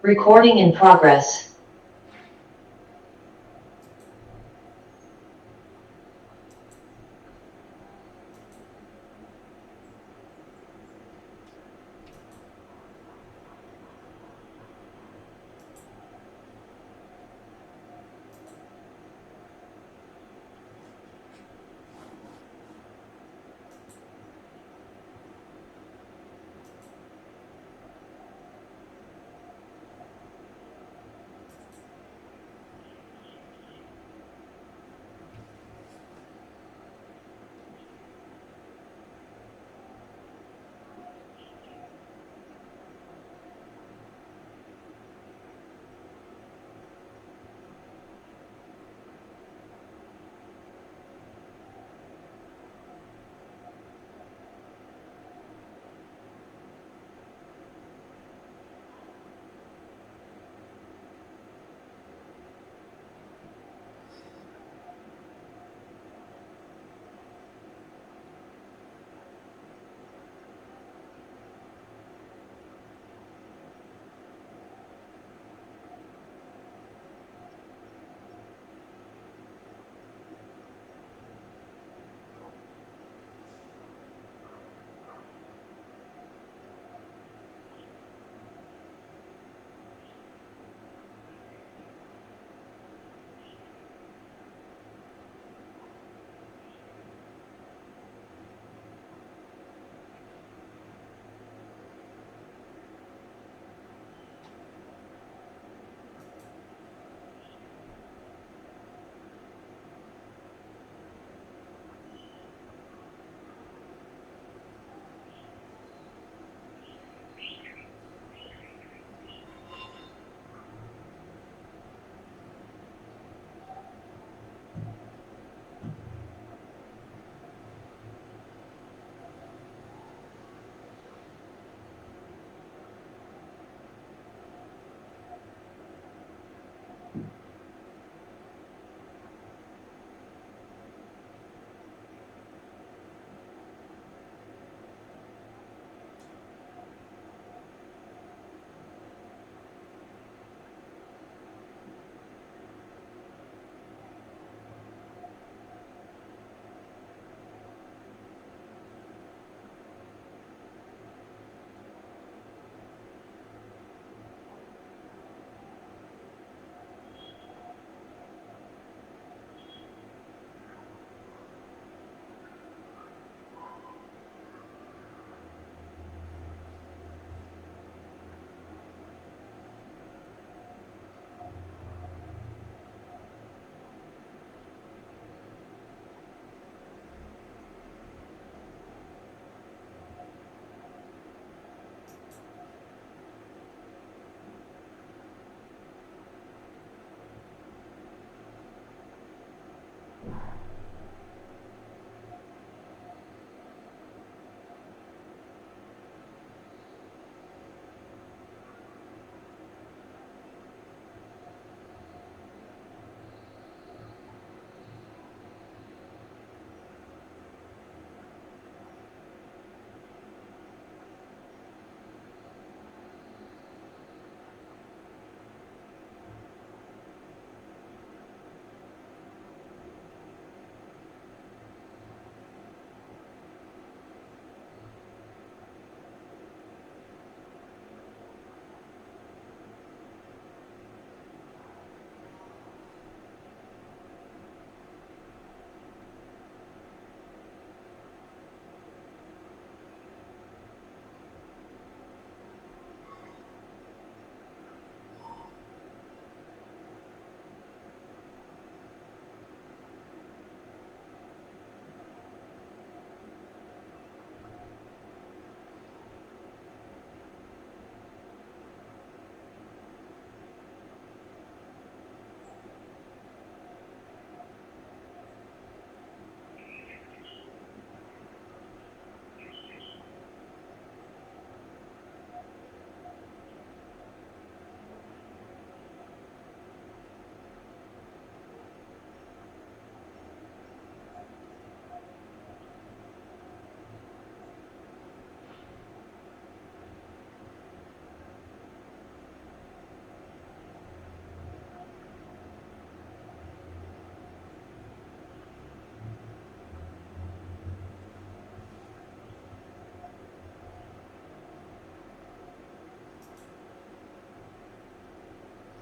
Recording in progress.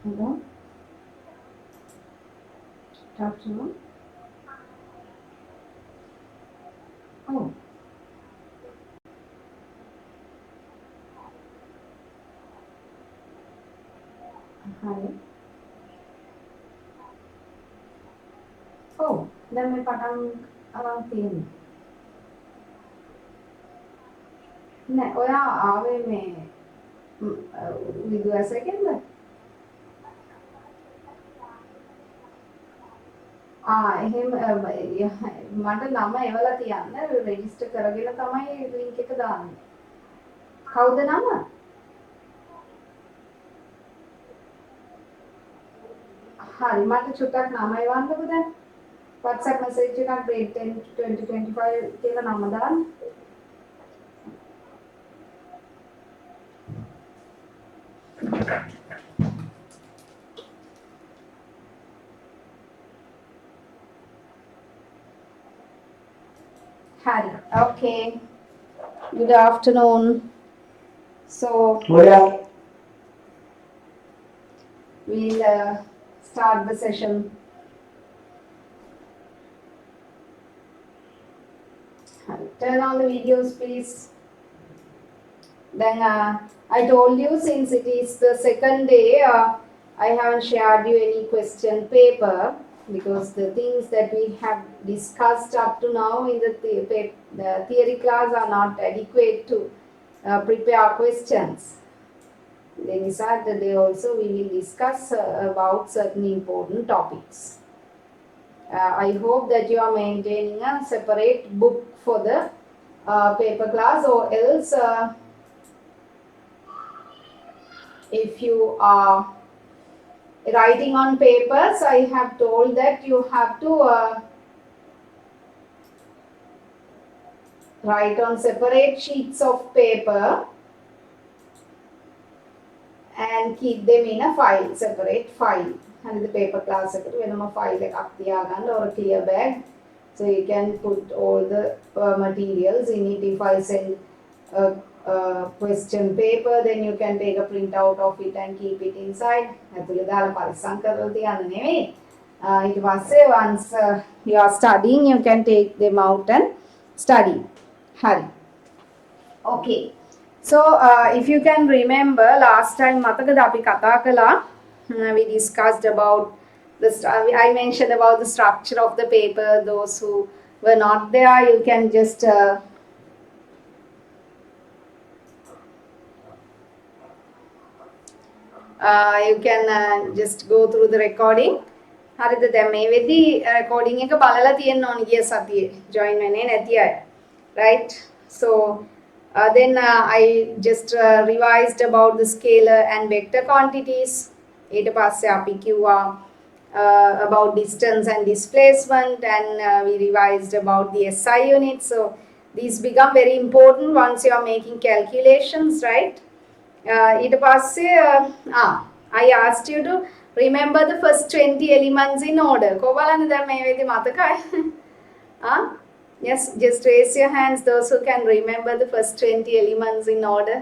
Hello? Good afternoon. Oh, hi. Oh, දැන් මේ පටන් අරන් තියෙන්නේ. නෑ, ඔයා ආවේ මේ විදුහසකෙන්ද? එහෙම මට නම එවලා තියන්න රෙජිස්ටර් කරගෙන තමයි ලින්ක් එක දාන්නේ. කවුද නම? හරි මට චුට්ටක් නම එවන්නකෝ දැන්. WhatsApp message එකක් grade 10 2025 කියලා නම දාන්න. Hari. Okay. Good afternoon. So we'll start the session. Hari. Turn on the videos, please. Then I told you since it is the second day, I haven't shared you any question paper because the things that we have discussed up to now in the theory class are not adequate to prepare questions. Then is Saturday also we will discuss about certain important topics. I hope that you are maintaining a separate book for the paper class, or else if you are writing on papers, I have told that you have to write on separate sheets of paper and keep them in a file, separate file. And the paper class එකට වෙනම file එකක් තියාගන්න or a clear bag, so you can put all the materials in it. If I send a question paper, then you can take a print out of it and keep it inside. ඇතුලේ දාලා පරිස්සම් කරලා තියන්න නෙවෙයි. ඊට පස්සේ once you are studying, you can take them out and study. හරි. Okay. So if you can remember last time මතකද අපි කතා කළා, we discussed about I mentioned about the structure of the paper. Those who were not there, you can just just go through the recording. හරිද? දැන් මේ වෙද්දි recording එක බලලා තියෙන්න ඕනි ගිය සතියේ join වෙන්නේ නැති අය. Right? So then I just revised about the scalar and vector quantities. ඊට පස්සේ අපි කිව්වා about distance and displacement, and we revised about the SI units. So these become very important once you are making calculations, right? ඊට පස්සේ I asked you to remember the first 20 elements in order. කොබලන්න දැන් මේ වෙද්දි මතකයි? Yes, just raise your hands those who can remember the first 20 elements in order.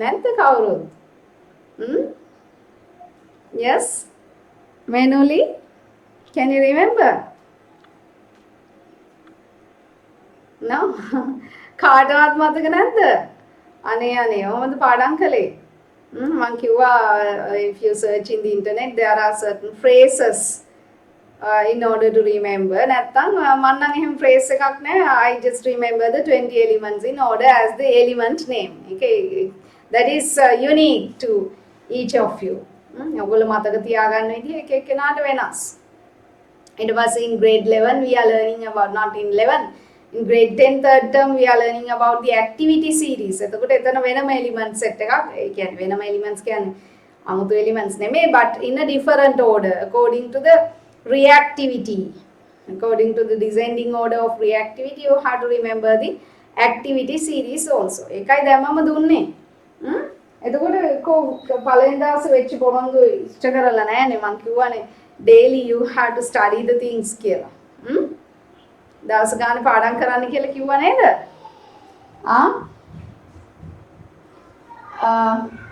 නැද්ද කවුරුත්? Yes? Manually? Can you remember? No? කාටවත් මතක නැද්ද? අනේ ඔහොමද පාඩම් කළේ? මං කිව්වා if you search in the internet there are certain phrases in order to remember. නැත්තම් මං නම් එහෙම phrase එකක් නැහැ. I just remember the 20 elements in order as the element name. Okay? That is unique to each of you. ඔයගොල්ලෝ මතක තියාගන්න විදිහ එක එක්කෙනාට වෙනස්. ඊට පස්සේ in grade 11 we are learning about, not in 11, in grade 10 third term we are learning about the activity series. එතකොට එතන වෙනම elements set එකක්. ඒ කියන්නේ වෙනම elements කියන්නේ 아무තු elements නෙමෙයි, but in a different order according to the reactivity. According to the descending order of reactivity, you have to remember the activity series also. ඒකයි දැම්මම දුන්නේ. එතකොට පළවෙනි දවසේ වෙච්ච පොරොන්දු ඉෂ්ට කරලා නැහැනේ. මං කිව්වනේ daily you have to study the things කියලා. දවස් ගානේ පාඩම් කරන්න කියලා කිව්වා නේද?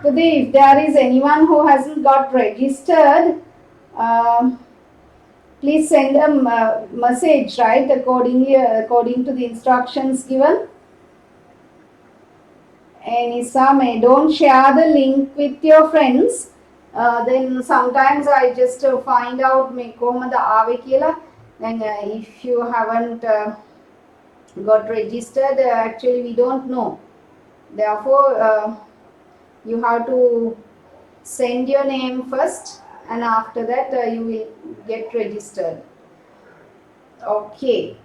Today, if there is anyone who hasn't got registered, please send a message, right, according to the instructions given. And Isame, don't share the link with your friends. Then sometimes I just find out me komada aave kiyala. Then if you haven't got registered, actually we don't know. Therefore, you have to send your name first, and after that you will get registered. Okay.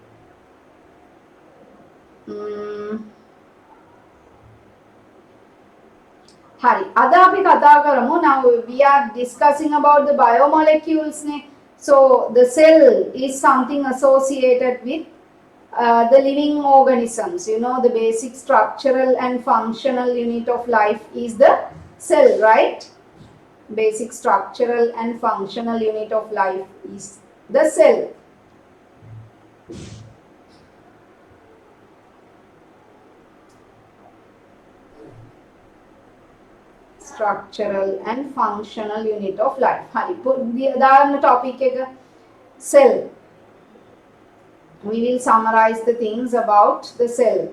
Hari. Ada api kata karamu. Now we are discussing about the biomolecules ne. So the cell is something associated with the living organisms. You know, the basic structural and functional unit of life is the cell, right? Basic structural and functional unit of life is the cell. Structural and functional unit of life. Hari. The topic is cell. We will summarize the things about the cell.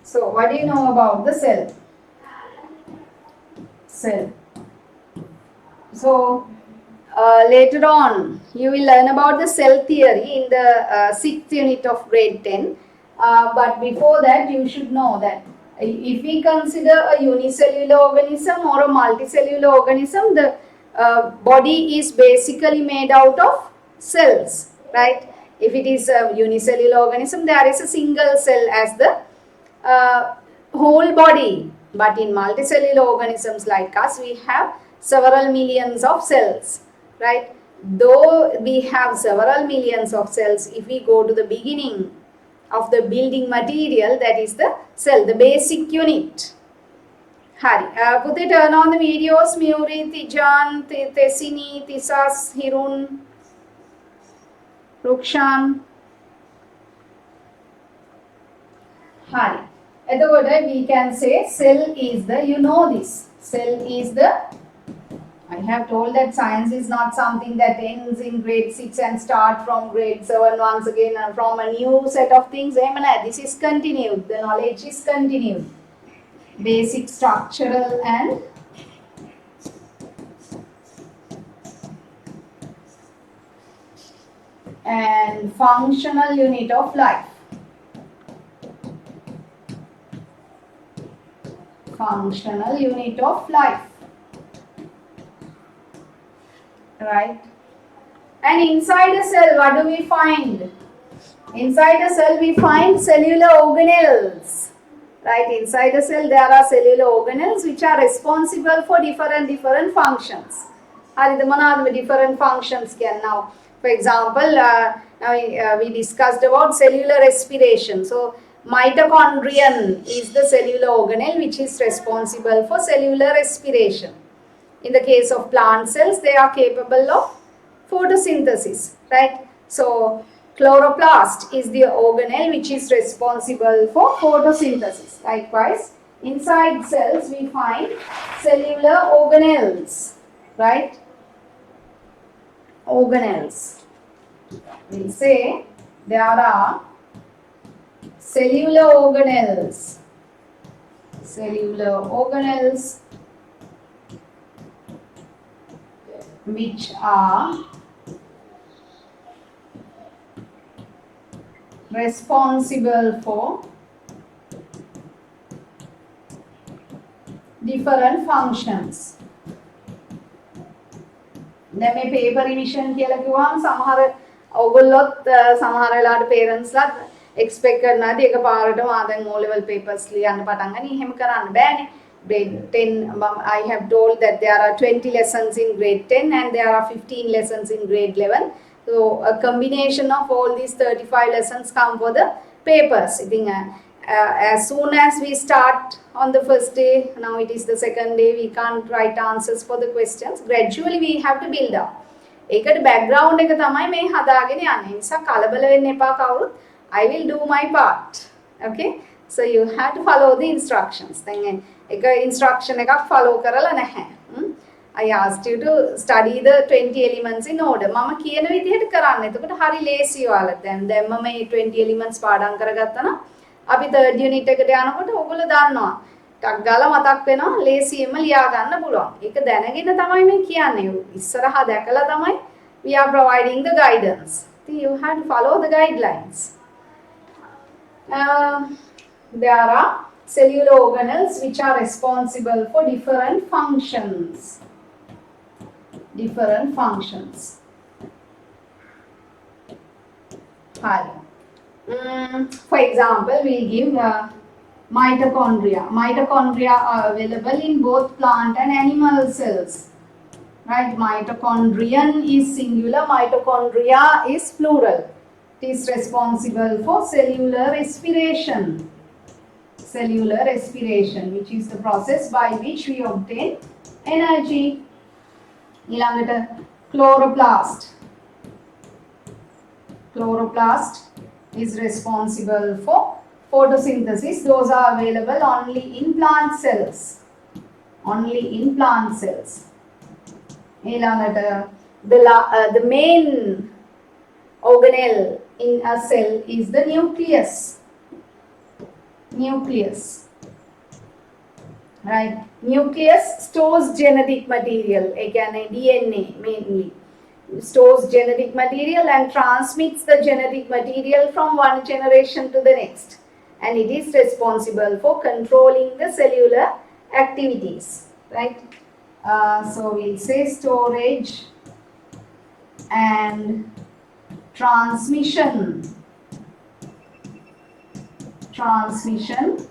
So, what do you know about the cell? Cell. So, later on, you will learn about the cell theory in the 6th unit of grade 10. But before that, you should know that if we consider a unicellular organism or a multicellular organism, the body is basically made out of cells, right? If it is a unicellular organism, there is a single cell as the whole body. But in multicellular organisms like us, we have several millions of cells, right? Though we have several millions of cells, if we go to the beginning of the building material, that is the cell, the basic unit. Hari. Putih, turn on the videos. Muri, Tijan, Tesini, Tisas, Hirun, Rukshan. Hari. Otherwise, we can say cell is the, you know this, cell is the, I have told that science is not something that ends in grade 6 and start from grade 7 once again and from a new set of things. This is continued, the knowledge is continued. Basic structural and functional unit of life. Functional unit of life, right? And inside a cell, what do we find? Inside a cell, we find cellular organelles, right? Inside a cell, there are cellular organelles which are responsible for different functions. The different functions can now, for example, now we discussed about cellular respiration. So mitochondrion is the cellular organelle which is responsible for cellular respiration. In the case of plant cells, they are capable of photosynthesis, right? So chloroplast is the organelle which is responsible for photosynthesis. Likewise, inside cells we find cellular organelles, right? Organelles. We'll say there are cellular organelles. Cellular organelles which are responsible for different functions. දැන් මේ paper revision කියලා කිව්වම සමහර ඔයගොල්ලොත් සමහර වෙලාවට parents ලා expect කරනවා ඒක පාරටම දැන් O level papers ලියන්න පටන් ගන්න. එහෙම කරන්න බෑනේ. Grade 10, I have told that there are 20 lessons in grade 10 and there are 15 lessons in grade 11. So a combination of all these 35 lessons come for the papers. I think as soon as we start on the first day, now it is the second day, we can't write answers for the questions. Gradually we have to build up. ඒකට background එක තමයි මේ හදාගෙන යන්නේ. නිසා කලබල වෙන්න එපා කවුරුත්. I will do my part. Okay? So you have to follow the instructions. දැන් එක instruction එකක් follow කරලා නැහැ. I asked you to study the 20 elements in order. මම කියන විදිහට කරන්න. එතකොට හරි ලේසි ඔයාලට. දැන් මම මේ 20 elements පාඩම් කරගත්තා නම් අපි third unit එකට යනකොට ඕගොල්ලෝ දන්නවා. ටක් ගාලා මතක් වෙනවා ලේසියෙන්ම ලියා ගන්න පුළුවන්. ඒක දැනගෙන තමයි මේ කියන්නේ. ඉස්සරහා දැකලා තමයි we are providing the guidance. So you have to follow the guidelines. There are cellular organelles which are responsible for different functions. Different functions. For example, we give mitochondria. Mitochondria are available in both plant and animal cells. Right? Mitochondrion is singular, mitochondria is plural. It is responsible for cellular respiration. Cellular respiration, which is the process by which we obtain energy. ඊළඟට chloroplast. Chloroplast is responsible for photosynthesis. Those are available only in plant cells. Only in plant cells. ඊළඟට the main organelle in a cell is the nucleus. Nucleus. Right? Nucleus stores genetic material, again DNA mainly. Stores genetic material and transmits the genetic material from one generation to the next. And it is responsible for controlling the cellular activities. Right? So we'll say storage and transmission. Transmission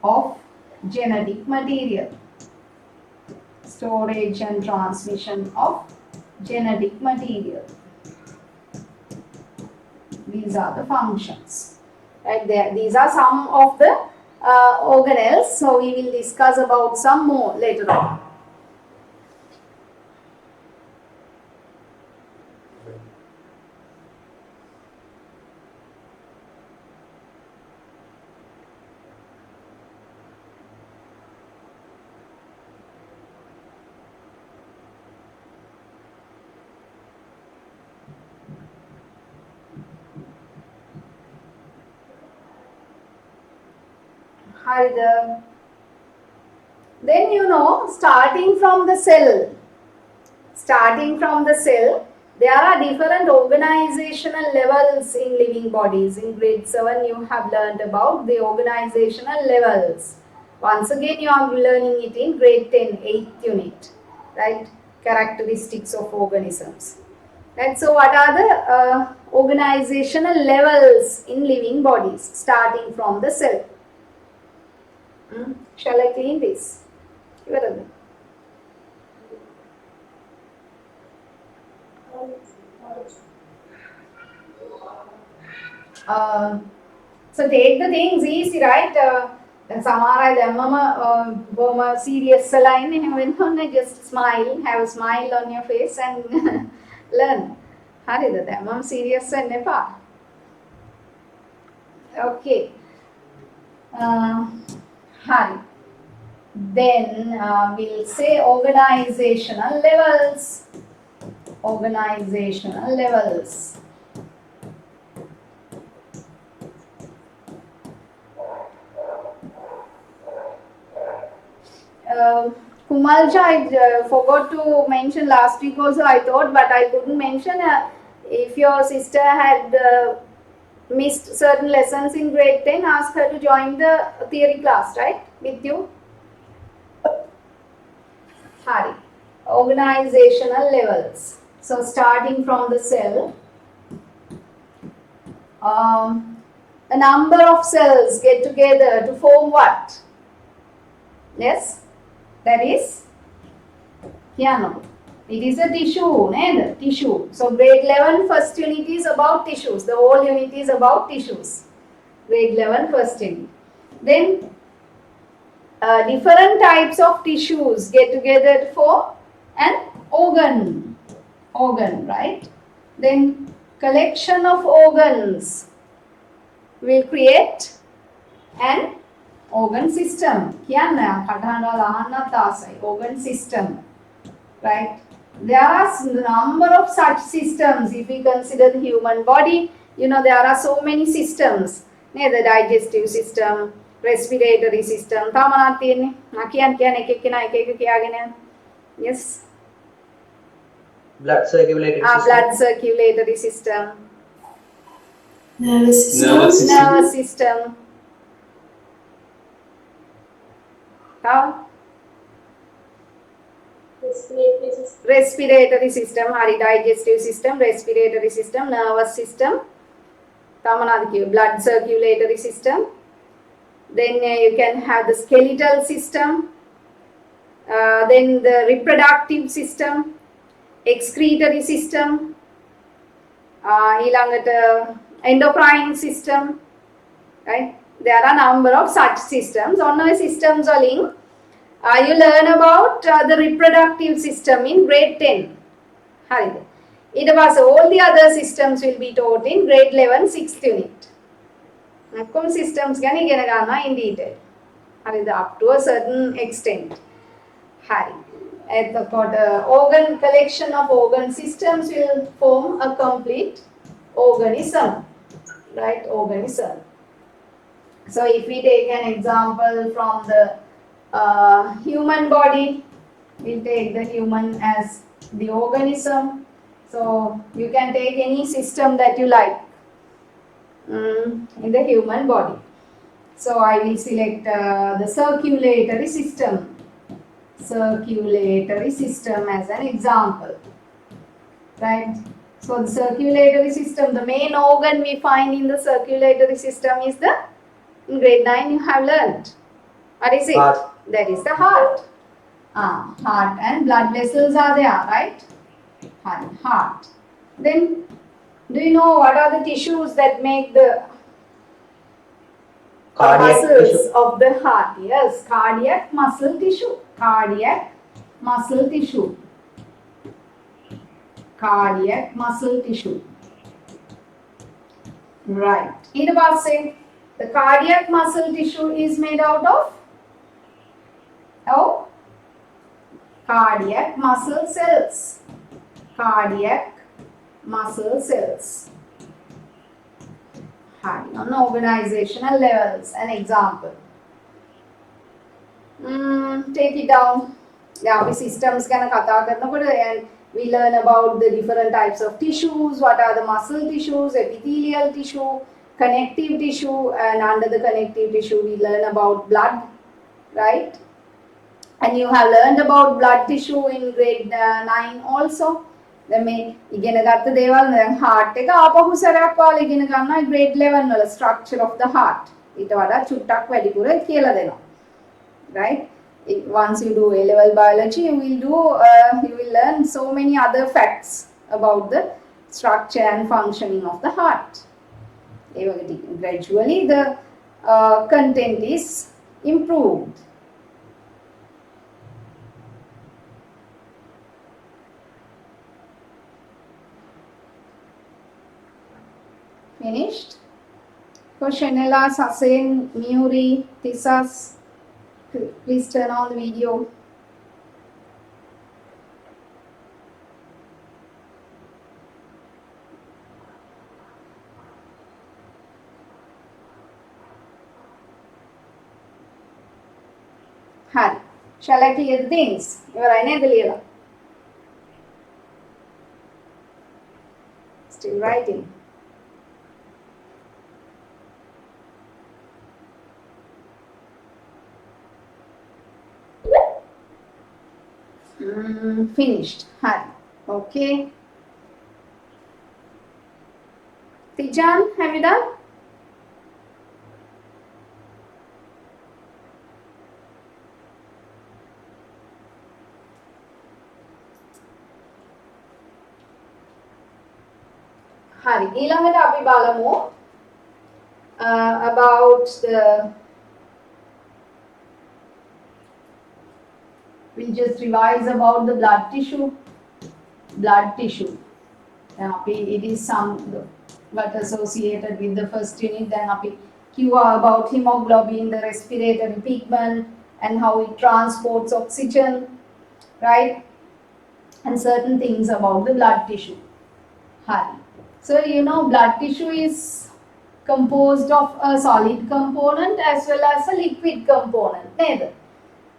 of genetic material. Storage and transmission of genetic material. These are the functions. Right there. These are some of the organelles. So we will discuss about some more later on. Then starting from the cell, there are different organizational levels in living bodies. In grade 7 you have learned about the organizational levels. Once again you are learning it in grade 10, 8th unit, right? Characteristics of organisms. Right? So what are the organizational levels in living bodies starting from the cell? Shall I clean this? Where are they? So take the things easy, right? Samara dhammama boma serious line and just smile, have a smile on your face and learn. Harida dhammam serious and nepa. Okay. Hari. Then we'll say organizational levels. Organizational levels. Kumalja, I forgot to mention last week also, I thought, but I couldn't mention. If your sister had missed certain lessons in grade 10, ask her to join the theory class, right? With you. Hari. Organizational levels. So starting from the cell, a number of cells get together to form what? Yes, that is piano. It is a tissue, tissue. So grade 11 first unit is about tissues. The whole unit is about tissues. Grade 11 first unit. Then different types of tissues get together to form an organ. organ, right? Then collection of organs will create an organ system. Organ system, right? There are a number of such systems. If we consider the human body, there are so many systems. The digestive system, respiratory system. Yes. Blood circulatory system. Blood circulatory system. Nervous system. Nervous system. How? Respiratory system, digestive system, respiratory system, nervous system, blood circulatory system. Then you can have the skeletal system, then the reproductive system, excretory system, endocrine system, right? There are a number of such systems. On our systems link, you learn about the reproductive system in grade 10. It was all the other systems will be taught in grade 11 6th unit. Systems can in detail. Up to a certain extent. At the organ collection of organ systems will form a complete organism, right? Organism. So if we take an example from the human body, we'll take the human as the organism. So you can take any system that you like in the human body. So I will select the circulatory system. Circulatory system as an example, right? So the circulatory system, the main organ we find in the circulatory system is in grade 9 you have learned. What is it? Heart. That is the heart. Heart and blood vessels are there, right? Heart. Then, do you know what are the tissues that make the muscles tissue. of the heart? Yes, cardiac muscle tissue. Cardiac muscle tissue. Cardiac muscle tissue. Right. In the say, the cardiac muscle tissue is made out of cardiac muscle cells. Cardiac muscle cells. On organizational levels, an example. Take it down. Yeah, we systems can and we learn about the different types of tissues. What are the muscle tissues, epithelial tissue, connective tissue, and under the connective tissue we learn about blood, right? And you have learned about blood tissue in grade 9 also. Then මේ ඉගෙන ගත්ත දේවල් දැන් heart එක ආපහු සැරයක් ඔයාලා ඉගෙන ගන්නවා grade 11 වල structure of the heart. ඊට වඩා චුට්ටක් වැඩිපුර කියලා දෙනවා. Right? Once you do A-level biology, you will learn so many other facts about the structure and functioning of the heart. Gradually the content is improved. Finished? Koshenela, Sasen, Muri, Tisas. Please turn on the video. Hi. Shall I clear the things? Still writing. Finished. Hi. Okay. Tijan, have you done? Hari. ඊළඟට අපි බලමු about the we'll just revise about the blood tissue. blood tissue. It is some what associated with the first unit. Then Q about hemoglobin, the respiratory pigment, and how it transports oxygen, right? And certain things about the blood tissue. Hi. So blood tissue is composed of a solid component as well as a liquid component. Neither.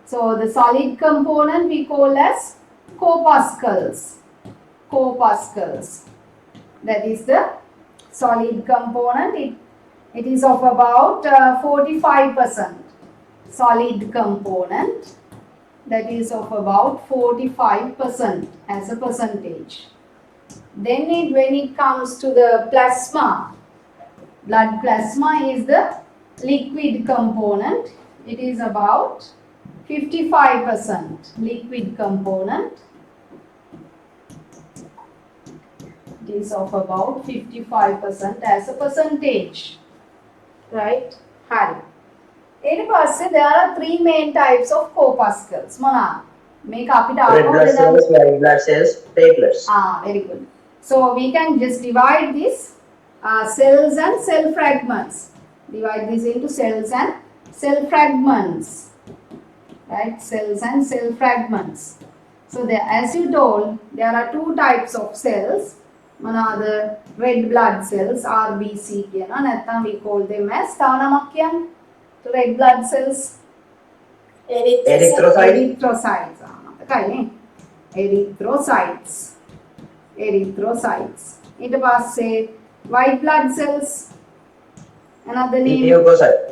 So the solid component we call as corpuscles. Corpuscles. That is the solid component. It is of about 45%. Solid component. That is of about 45% as a percentage. Then when it comes to the plasma, blood plasma is the liquid component. It is about 55% liquid component. It is of about 55% as a percentage. Right? Harry. There are three main types of corpuscles. Make up it red blood cells, white blood cells, platelets. Very good. So we can just divide this cells and cell fragments. Divide this into cells and cell fragments. Right? Cells and cell fragments. So as you told, there are two types of cells. The red blood cells, RBC, we call them as red blood cells. Erythrocytes. Erythrocytes. ඊට පස්සේ white blood cells. Another name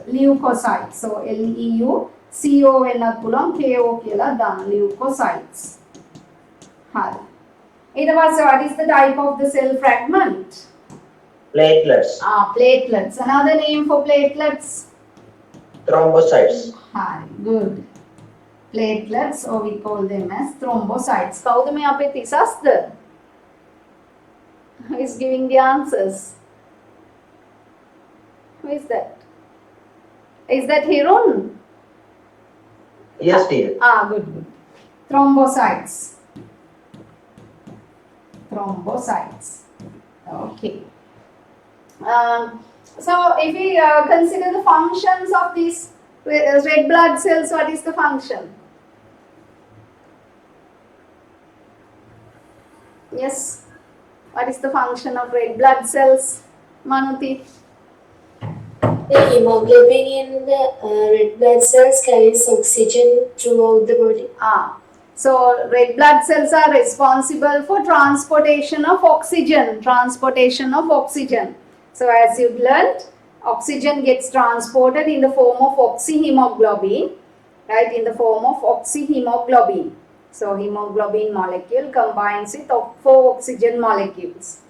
leukocytes. So LEUCO වෙන්නත් පුළුවන් KO කියලා දාන්න leukocytes. හරි. ඊට පස්සේ what is the type of the cell fragment? Platelets. Platelets. Another name for platelets? Thrombocytes. Hi, good. Platelets, or we call them as thrombocytes. කවුද මේ අපේ තිසස්ද? Who is giving the answers? Who is that? Is that Hirun? Yes, dear. Good. Thrombocytes. Thrombocytes. Okay. So if we consider the functions of these red blood cells, what is the function? Yes. What is the function of red blood cells? Manuti? The hemoglobin in the red blood cells carries oxygen throughout the body. So red blood cells are responsible for transportation of oxygen. So as you've learnt, oxygen gets transported in the form of oxyhemoglobin, right? In the form of oxyhemoglobin. So hemoglobin molecule combines with 4 oxygen molecules.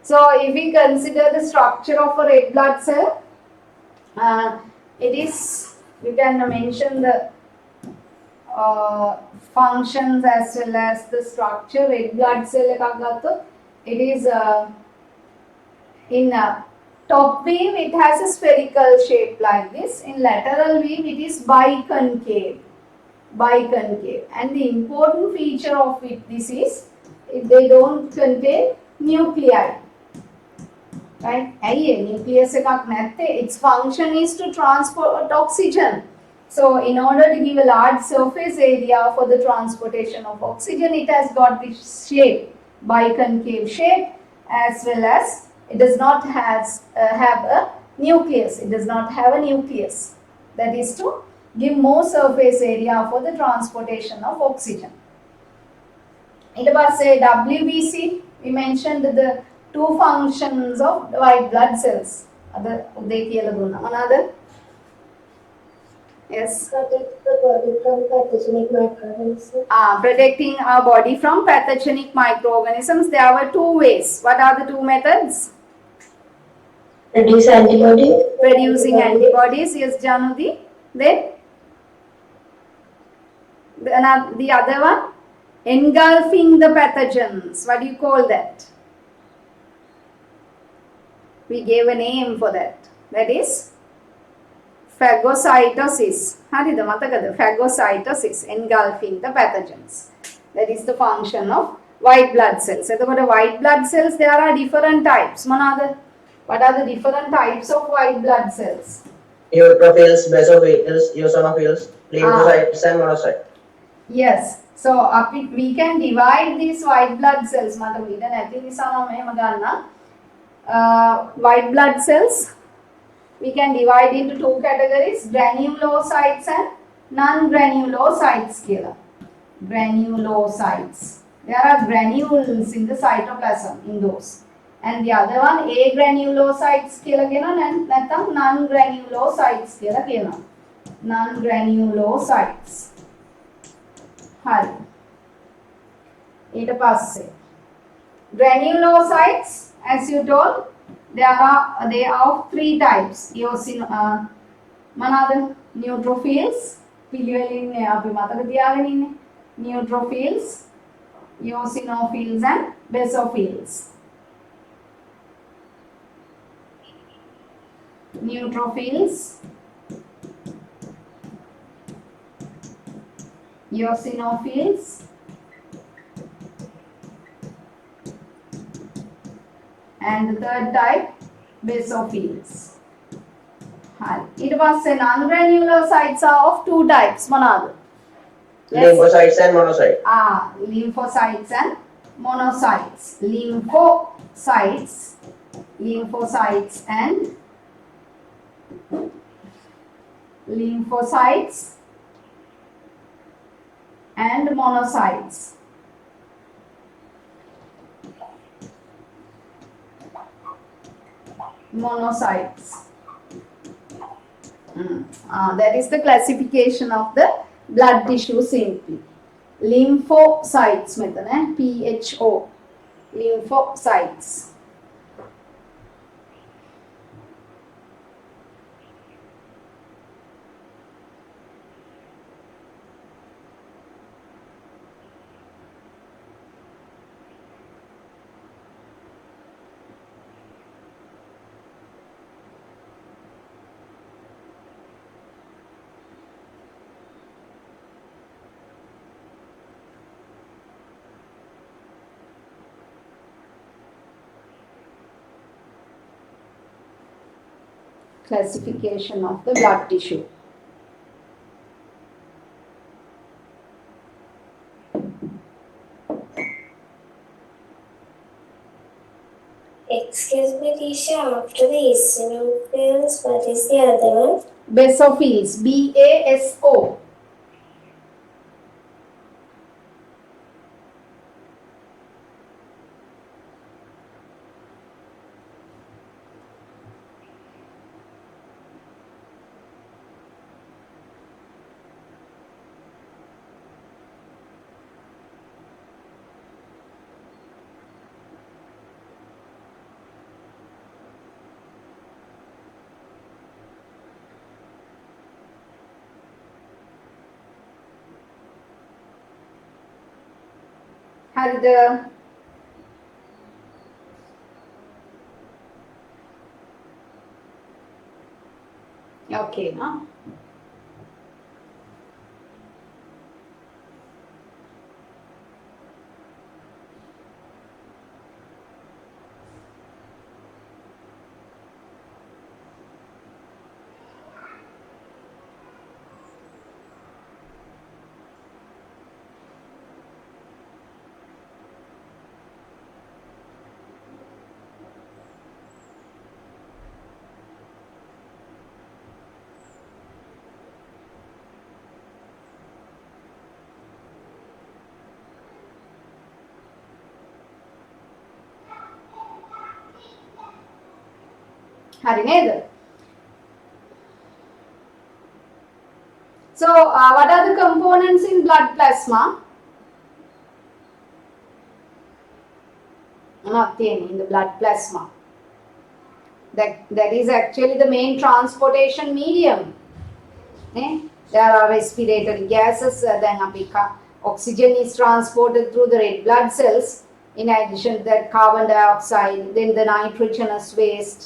So if we consider the structure of a red blood cell, we can mention the functions as well as the structure. Red blood cell it is in top view it has a spherical shape like this. In lateral view it is biconcave. And the important feature of this is they don't contain nuclei. Right? Nucleus its function is to transport oxygen. So in order to give a large surface area for the transportation of oxygen, it has got this shape, biconcave shape, as well as it does not have a nucleus. It does not have a nucleus. That is to give more surface area for the transportation of oxygen. It was a WBC. We mentioned the two functions of white blood cells. Another? Yes. Protect the body from pathogenic microorganisms. Protecting our body from pathogenic microorganisms. There were two ways. What are the two methods? Producing antibodies. Yes, Janudi. Then the other one, engulfing the pathogens. What do you call that? We gave a name for that. That is phagocytosis. Phagocytosis, engulfing the pathogens. That is the function of white blood cells. එතකොට white blood cells there are different types. මොනවාද? What are the different types of white blood cells? Neutrophils, basophils, eosinophils, lymphocytes and monocytes. Yes. So we can divide these white blood cells. මට විඩ නැති නිසා මම මෙහෙම ගන්නම්. White blood cells we can divide into two categories, granulocytes and non-granulocytes කියලා. Granulocytes. There are granules in the cytoplasm in those. And the other one agranulocytes කියලා කියනවා නැත්නම් non-granulocytes කියලා කියනවා. Non-granulocytes. හරි. ඊට පස්සේ granulocytes, as you told, they are of three types. මොනවාද? neutrophils, පිළිවෙලින් අපි මතක තියාගෙන ඉන්නේ. neutrophils, eosinophils and basophils. Neutrophils, eosinophils, and the third type, basophils. ඊට පස්සේ non-granulocytes are of two types. මොනවාද? Lymphocytes and monocytes. Lymphocytes and monocytes. Lymphocytes and monocytes. That is the classification of the blood tissue simply. Lymphocytes මෙතන PHO lymphocytes. Classification of the blood tissue. Excuse me, Tisha, after the eosinophils, what is the other one? Basophils, BASO. හරිද? Okay නා? හරි නේද? So what are the components in blood plasma? Nothing in the blood plasma. That is actually the main transportation medium. There are respiratory gases. Then oxygen is transported through the red blood cells. In addition to that, carbon dioxide, then the nitrogenous waste.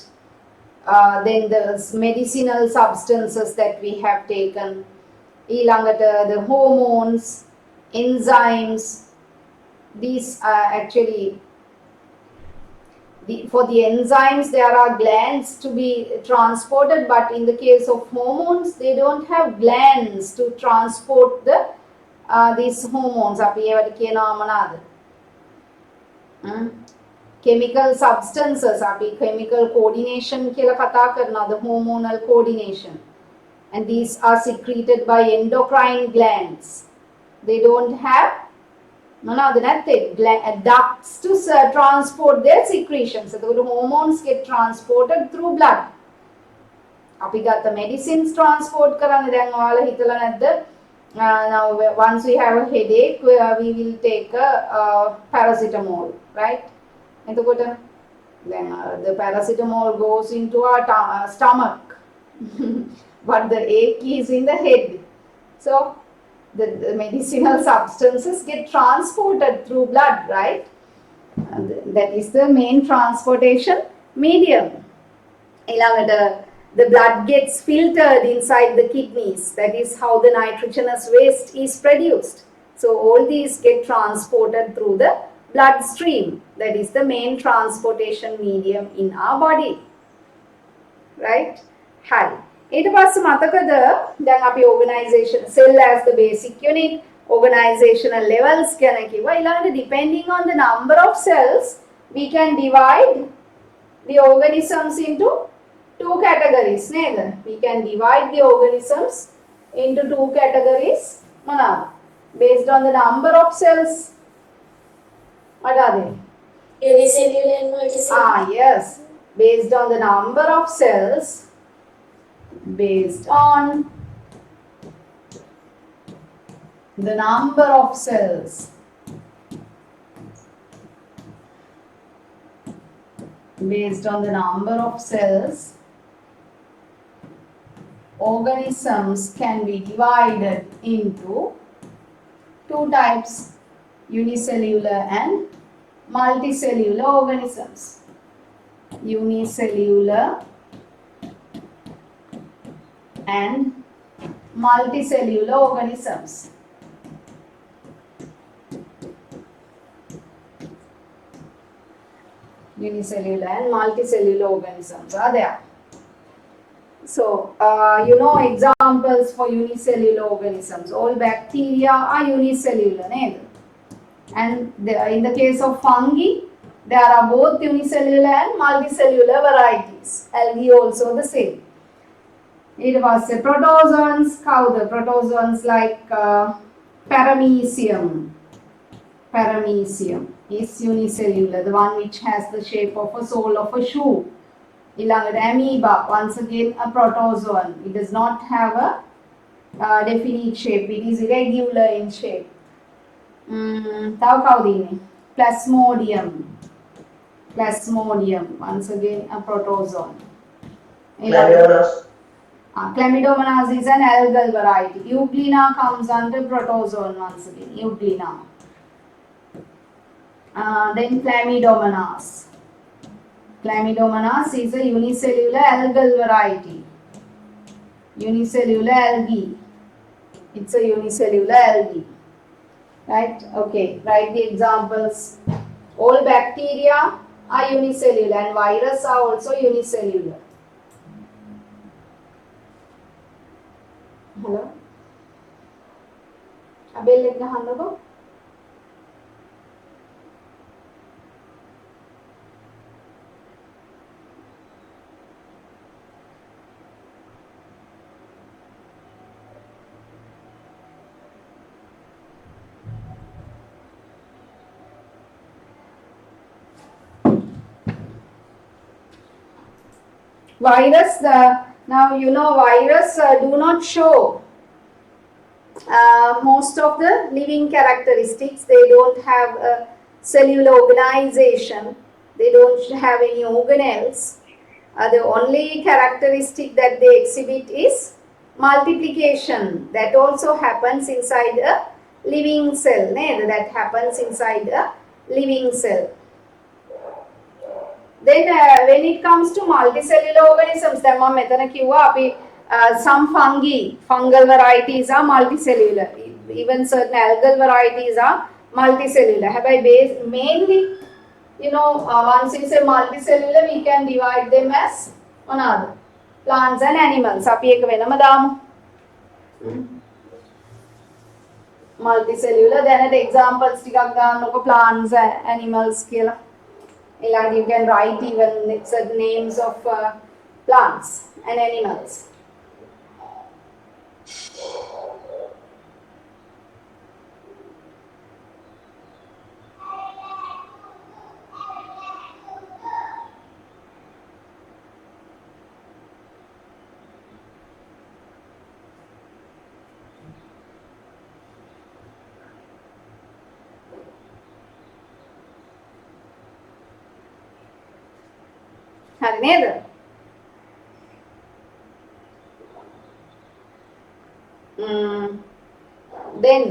Then the medicinal substances that we have taken, the hormones, enzymes, these actually for the enzymes there are glands to be transported, but in the case of hormones they don't have glands to transport these hormones. අපි ඒවට කියනවා මොනවාද? chemical substances. අපි chemical coordination කියලා කතා කරනවා, the hormonal coordination, and these are secreted by endocrine glands. They don't have මොනවද නැත්තේ ducts to transport their secretions. එතකොට hormones get transported through blood. අපි ගත්ත medicines transport කරන්නේ. දැන් ඔයාලා හිතලා නැද්ද? Now once we have a headache, we will take a paracetamol, right? එතකොට then the paracetamol goes into our stomach but the ache is in the head. So the medicinal substances get transported through blood, right? That is the main transportation medium. The blood gets filtered inside the kidneys. That is how the nitrogenous waste is produced. So all these get transported through the bloodstream. That is the main transportation medium in our body, right? Hi. ඊට පස්සේ මතකද දැන් අපි organization cell as the basic unit, organizational levels ගැන කිව්වා. ඊළඟට depending on the number of cells we can divide the organisms into two categories නේද? We can divide the organisms into two categories මොනවාද? Based on the number of cells. What are they? Unicellular and multicellular. Yes. Based on the number of cells. Based on the number of cells. Based on the number of cells, organisms can be divided into two types, unicellular and multicellular organisms. Unicellular and multicellular organisms. Unicellular and multicellular organisms are there. So, examples for unicellular organisms. All bacteria are unicellular, right? And in the case of fungi, there are both unicellular and multicellular varieties. Algae also the same. It was protozoans, protozoans like paramecium. Paramecium is unicellular, the one which has the shape of a sole of a shoe. Amoeba, once again a protozoan. It does not have a definite shape. It is irregular in shape. Plasmodium. Plasmodium, once again a protozoan. Chlamydomonas. Chlamydomonas is an algal variety. Euglena comes under protozoan once again. Euglena. Then Chlamydomonas. Chlamydomonas is a unicellular algal variety. Unicellular algae. It's a unicellular algae. Right? Okay. Write the examples. All bacteria are unicellular and viruses are also unicellular. Hello? Abel එක ගහන්නකෝ. Virus, now virus do not show most of the living characteristics. They don't have a cellular organization. They don't have any organelles. The only characteristic that they exhibit is multiplication. That also happens inside a living cell. That happens inside a living cell. Then when it comes to multicellular organisms, then මම මෙතන කිව්වා අපි some fungal varieties are multicellular. Even certain algal varieties are multicellular. හැබැයි base mainly, you know, once you say multicellular, we can divide them as මොනවාද? Plants and animals. අපි ඒක වෙනම දාමු. Multicellular. දැනට examples ටිකක් ගන්නකො plants and animals කියලා. Like you can write even certain names of plants and animals. හරි නේද? Then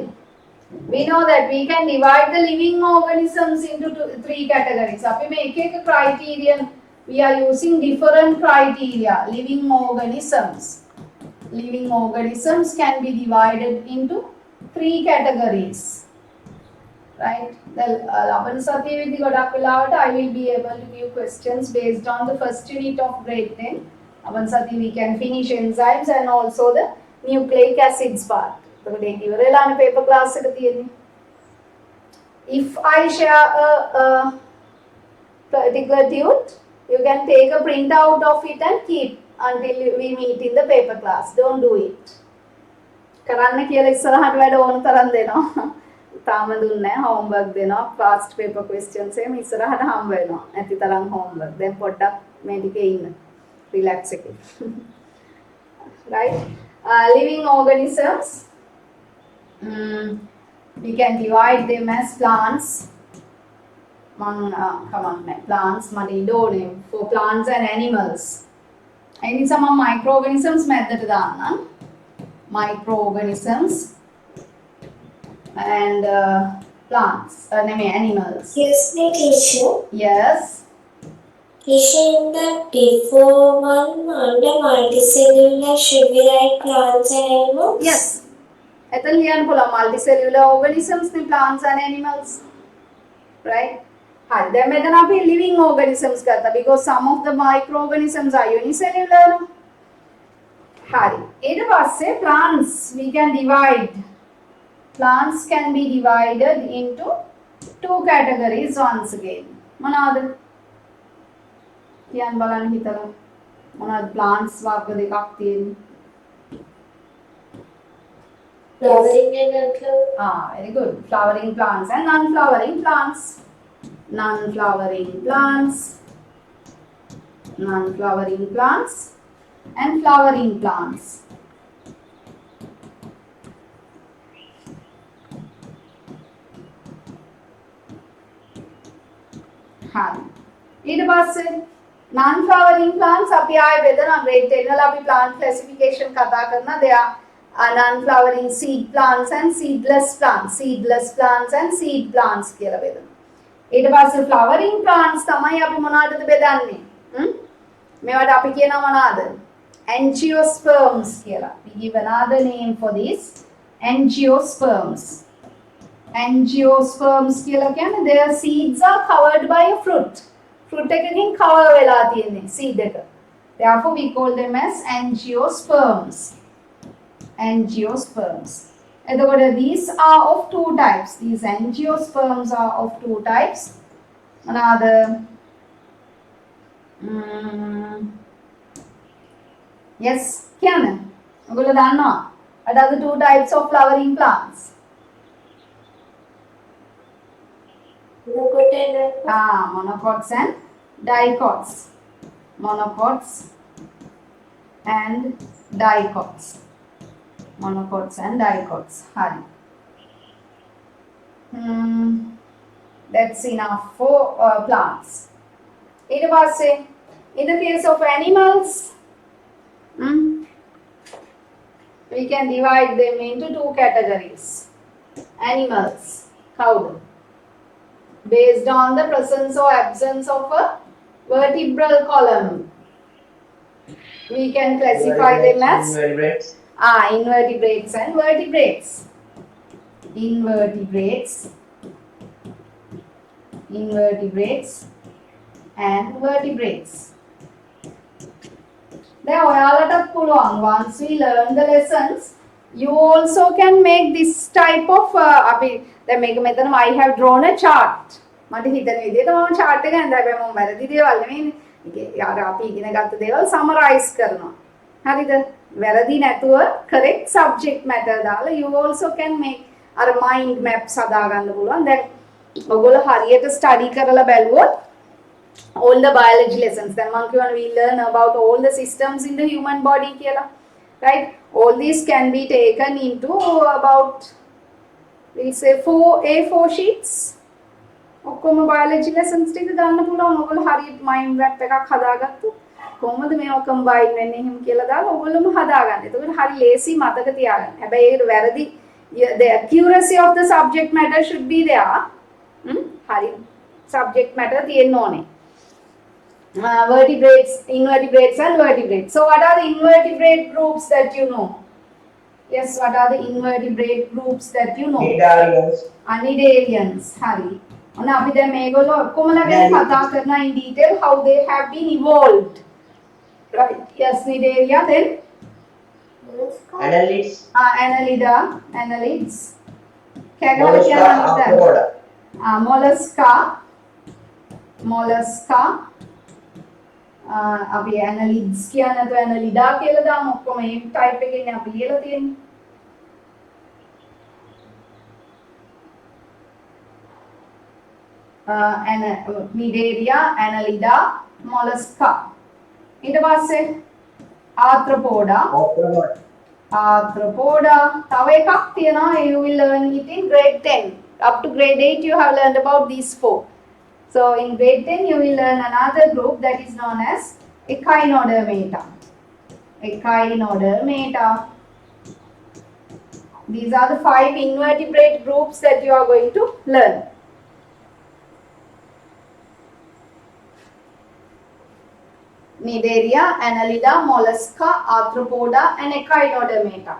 we know that we can divide the living organisms into three categories. අපි මේ එක එක criterion, we are using different criteria. Living organisms can be divided into three categories. Right? ලබන සතියේදී ගොඩක් වෙලාවට I will be able to give questions based on the first unit of grade 10. ලබන සතියේ we can finish enzymes and also the nucleic acids part. එතකොට ඒක ඉවරලානේ paper class එක තියෙන්නේ. If I share a particular tute, you can take a print out of it and keep until we meet in the paper class. Don't do it. කරන්න කියලා ඉස්සරහට වැඩ ඕන තරම් දෙනවා. තාම දුන්නේ නැහැ homework දෙනවා past paper questions එහෙම ඉස්සරහට හම්බ වෙනවා ඇති තරම් homework දැන් පොඩ්ඩක් මේ ටිකේ ඉන්න relax එකේ right living organisms we can divide them as plants plants මඩි for plants and animals ඒ නිසා මම microorganisms මැද්දට දාන්නම් microorganisms and plants, animals. Excuse me, teacher. Yes. Teacher, in the before one under multicellular, should we write plants and animals? Yes. එතන ලියන්න පුළුවන් multicellular organisms නේ plants and animals. Right? හරි. දැන් මෙතන අපි living organisms ගත්තා because some of the microorganisms are unicellular. හරි. ඊට පස්සේ plants we can divide. Plants can be divided into two categories once again. මොනවාද? කියන්න බලන්න හිතලා. මොනවාද plants වර්ග දෙකක් තියෙන්නේ? Flowering and non-flowering. Very good. Flowering plants and non-flowering plants. Non-flowering plants. Non-flowering plants and flowering plants. ඊට පස්සේ non flowering plants අපි ආයෙ බෙදනවා grade 10 වල අපි plant classification කතා කරනවා there are non flowering seed plants and seedless plants and seed plants කියලා බෙදනවා ඊට පස්සේ flowering plants තමයි අපි මොනවටද බෙදන්නේ මේවට අපි කියනවා මොනවාද angiosperms කියලා we give another name for this angiosperms කියලා කියන්නේ their seeds are covered by a fruit එකකින් cover වෙලා තියෙන්නේ seed එක therefore we call them as angiosperms එතකොට these are of two types these angiosperms are of two types මොනවාද yes කියන්න ඔයගොල්ලෝ දන්නවා what are the two types of flowering plants monocots and dicots. Monocots and dicots. Hari. That's enough for plants. In the case of animals, we can divide them into two categories. Animals, cow. Based on the presence or absence of a vertebral column. We can classify them as invertebrates and vertebrates. Invertebrates invertebrates and vertebrates. දැන් ඔයාලටත් පුළුවන් once we learn the lessons you also can make this type of අපි දැන් මේක මෙතන I have drawn a chart මට හිතෙන විදිහට මම chart එක හඳලා හැබැයි මම වැරදි දේවල් නෙමෙයි යාර අපි ඉගෙන ගත්ත දේවල් summarize කරනවා හරිද වැරදි නැතුව correct subject matter දාලා you also can make අර mind maps හදා ගන්න පුළුවන් දැන් ඔයගොල්ලෝ හරියට study කරලා බැලුවොත් all the biology lessons then we learn about all the systems in the human body කියලා right all these can be taken into about we say 4 A4 sheets ඔක්කොම biology lessons ටික දාන්න පුළුවන් ඔයගොල්ලෝ හරියට mind map එකක් හදාගත්තොත් කොහොමද මේවා combine වෙන්නේ එහෙම කියලා දාලා ඔයගොල්ලෝම හදාගන්න. එතකොට හරි ලේසි මතක තියාගන්න. හැබැයි ඒකට වැරදි the accuracy of the subject matter should be there. හරි subject matter තියෙන්න ඕනේ. Vertebrates, invertebrates and vertebrates. So what are the invertebrate groups that you know? Yes, what are the invertebrate groups that you know? Cnidarians. Cnidarians. Hari. And අපි දැන් මේගොල්ලෝ ඔක්කොමලා ගැන කතා කරනවා in detail how they have been evolved. Right. Yes, Cnidaria then Annelids. Annelida, annelids. Mollusca, arthropoda. Mollusca. අපි annelids කියන තු annelida කියලා දාමු ඔක්කොම මේ type එකකින් අපි ලියලා තියෙන්නේ. Cnidaria, annelida, mollusca. ඊට පස්සේ arthropoda. Arthropoda. තව එකක් තියෙනවා you will learn it in grade 10. Up to grade 8 you have learned about these four. So in grade 10 you will learn another group that is known as Echinodermata. Echinodermata. These are the 5 invertebrate groups that you are going to learn. Cnidaria, Annelida, Mollusca, Arthropoda and Echinodermata.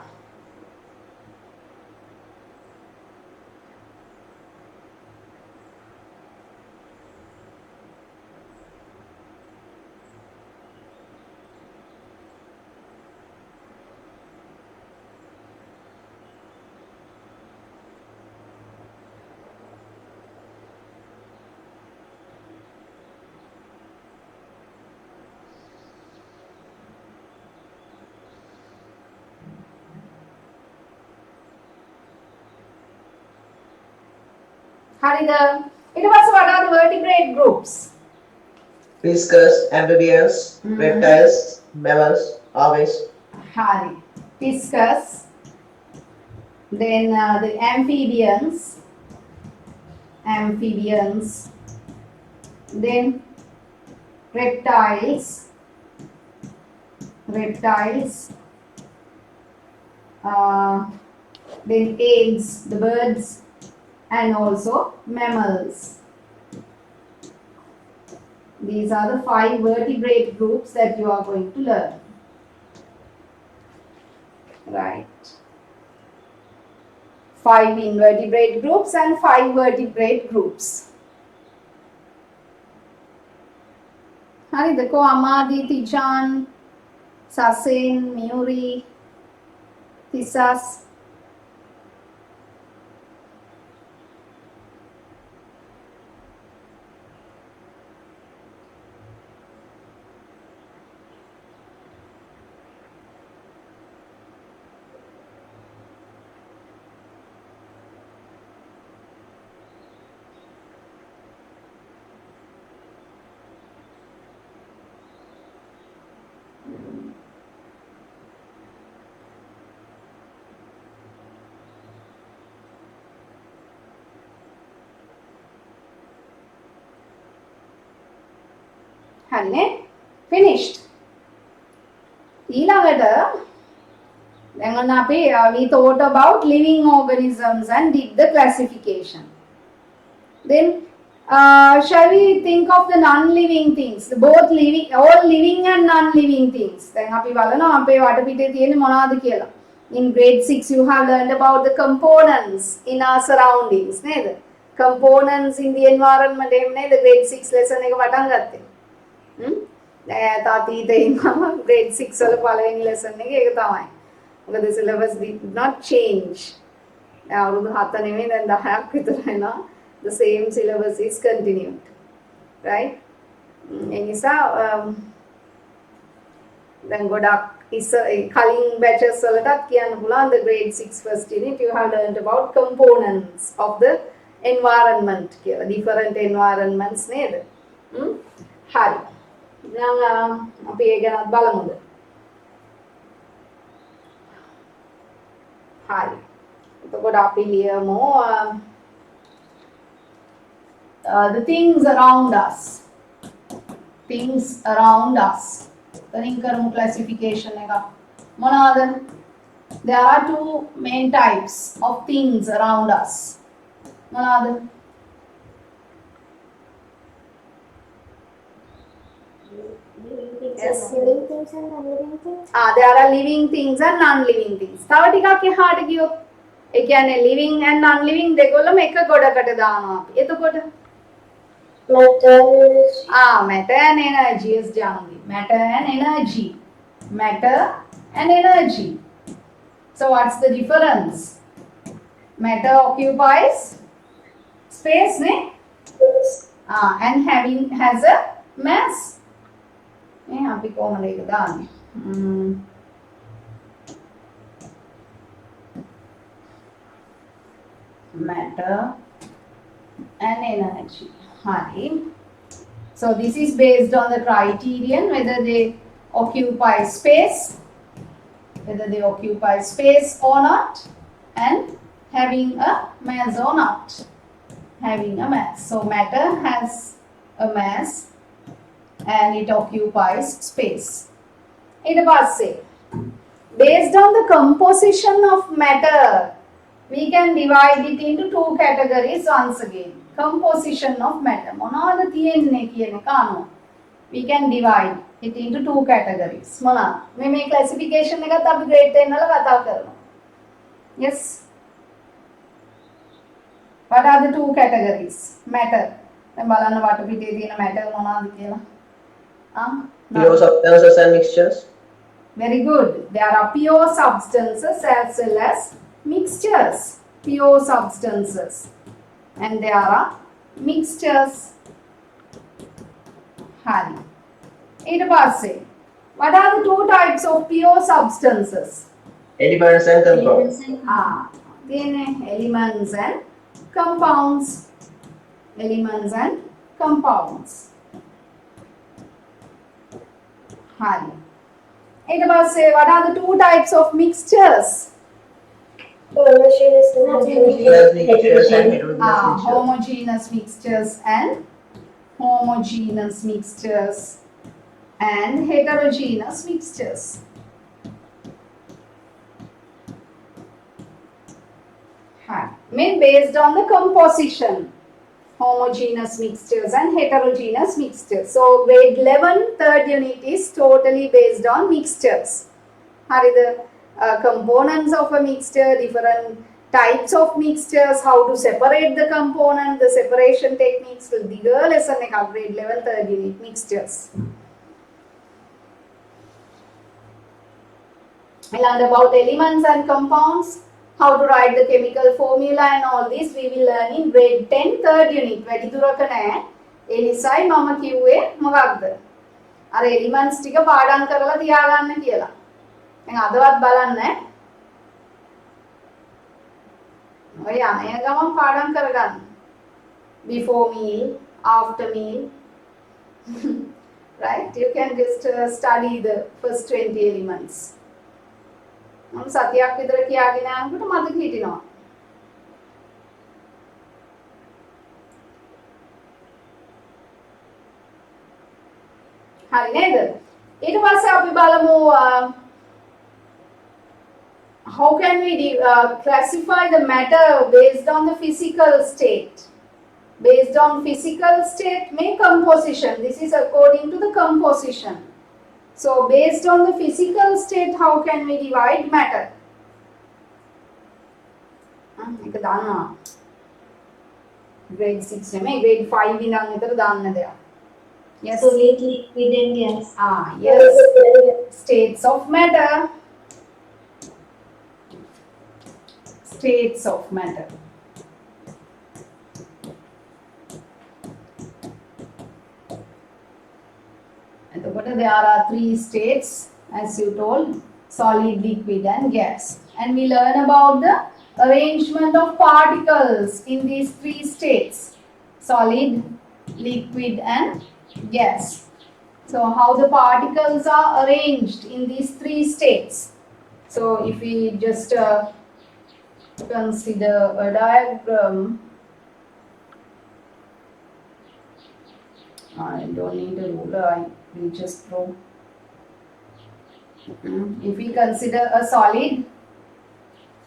හරිද ඊට පස්සේ what are the vertebrate groups Fiscus, amphibians, reptiles, mammals, aves. hari fiscus then the amphibians then reptiles then eggs the birds and also mammals. These are the 5 vertebrate groups that you are going to learn. Right. 5 invertebrate groups and 5 vertebrate groups. හරිද කො අමාදී තිචාන් සසෙන් මියුරි තිසස් හරිනේ finished ඊළඟට දැන් ඔන්න අපි we thought about living organisms and did the classification then shall we think of the non-living things both living all living and non-living things දැන් අපි බලනවා අපේ වටපිටේ තියෙන්නේ මොනවද කියලා in grade 6 you have learned about the components in our surroundings නේද components in the environment එහෙම නේද grade 6 lesson එක පටන් ගත්තේ. තාතීතේ ඉන්නවා grade 6 වල පළවෙනි lesson එක ඒක තමයි. මොකද syllabus did not change. අවුරුදු 7 නෙමෙයි දැන් 10ක් විතර වෙනවා. The same syllabus is continued. Right? ඒ නිසා දැන් ගොඩක් කලින් batches වලටත් කියන්න පුළුවන් the grade 6 first unit you have learned about components of the environment කියලා different environments නේද හරි දැන් අපි ඒක ගැනත් බලමුද හරි එතකොට අපි ලියමු the things around us තනින් කරමු classification එක මොනවාද there are two main types of things around us මොනවාද Yes. Living things and non-living things. there are living things and non-living things තව ටිකක් එහාට ගියොත් ඒ කියන්නේ living and non-living දෙකොල්ලම එක ගොඩකට දානවා අපි එතකොට Matter. matter and energy is Janvi. Matter and energy. So what's the difference? Matter occupies space, ne? And has a mass. यहाँ पे कौन लेगा दान? Matter and energy. Hari. So this is based on the criterion whether they occupy space or not and having a mass or not. Having a mass. So matter has a mass and it occupies space. In the past say, based on the composition of matter, we can divide it into two categories once again. Composition of matter. මොනවද තියෙන්නේ කියන කාරණා. We can divide it into two categories. මොනවා? මේ classification එකත් අපි grade 10 වල කතා කරනවා. Yes. What are the two categories? Matter. දැන් බලන්න වටපිටේ තියෙන matter මොනවද කියලා. Pure substances and mixtures. Very good. There are pure substances as well as mixtures. Pure substances. And there are mixtures. Hari. What are the two types of pure substances? Elements and compounds. Elements and compounds. Elements and compounds. Hari. What are the two types of mixtures? Homogeneous and Homogeneous mixtures and heterogeneous mixtures. Homogeneous mixtures and heterogeneous mixtures. Based on the composition, homogeneous mixtures and heterogeneous mixtures. So grade 11 third unit is totally based on mixtures. Hari the components of a mixture, different types of mixtures, how to separate the component, the separation techniques will be the lesson එක grade 11 third unit mixtures. I learned about elements and compounds, how to write the chemical formula and all this we will learn in grade 10 third unit. වැඩි දුරක නෑ. ඒ නිසායි මම කිව්වේ මොකක්ද? අර elements ටික පාඩම් කරලා තියාගන්න කියලා. දැන් අදවත් බලන්න ඔය අනය ගමන් පාඩම් කරගන්න before meal after meal right you can just study the first 20 elements මම සතියක් විතර කියාගෙන යනකොට මතක හිටිනවා හරි නේද ඊට පස්සේ අපි බලමු how can we classify the matter based on the physical state? Based on physical state, make composition. This is according to the composition. So, based on the physical state, how can we divide matter? grade 6 නෙමෙයි grade 5 ඉඳන් විතර දාන්න දෙයක්. Yes. Solid, liquid and gas. Yes. States of matter. States of matter. But there are three states, as you told: solid, liquid, and gas. And we learn about the arrangement of particles in these three states: solid, liquid, and gas. So, how the particles are arranged in these three states. So, if we just consider a diagram. I don't need a ruler, I will just draw. If we consider a solid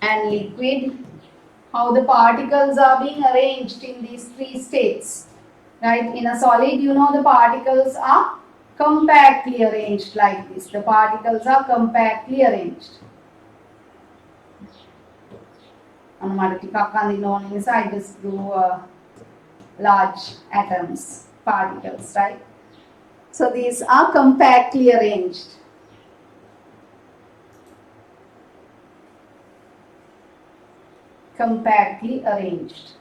and liquid, how the particles are being arranged in these three states. Right? In a solid, you know, the particles are compactly arranged like this. The particles are compactly arranged. I just drew large atoms, particles, right? So these are compactly arranged. Compactly arranged.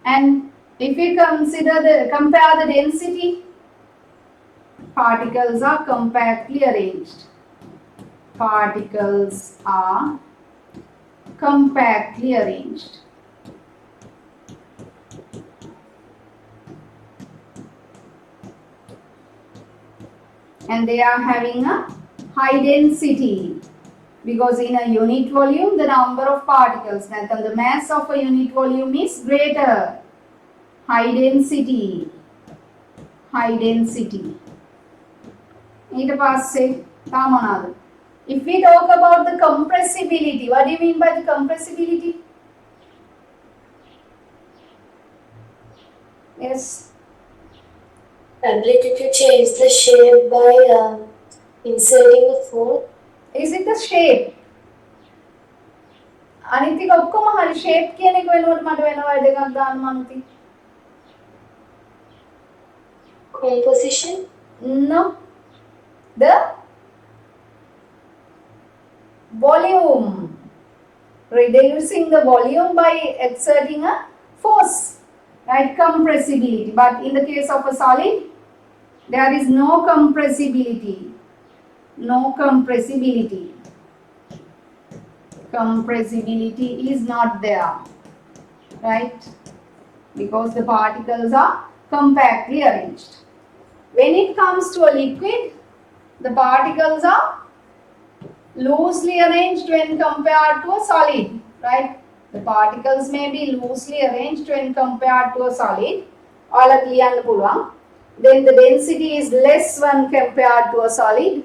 And if we compare the density, particles are compactly arranged. Particles are compactly arranged. And they are having a high density, because in a unit volume the number of particles, the mass of a unit volume is greater. High density. High density. If we talk about the compressibility, what do you mean by the compressibility? Yes. Ability to change the shape by inserting a force. Is it the shape? අනිත් එක ඔක්කොම හරි shape කියන එක වෙනකොට මට වෙන word එකක් දාන්න මනුති. Composition? No. The volume. Reducing the volume by exerting a force. Right? Compressibility. But in the case of a solid, there is no compressibility. No compressibility. Compressibility is not there, right? Because the particles are compactly arranged. When it comes to a liquid, the particles are loosely arranged when compared to a solid, right? The particles may be loosely arranged when compared to a solid. Then the density is less when compared to a solid.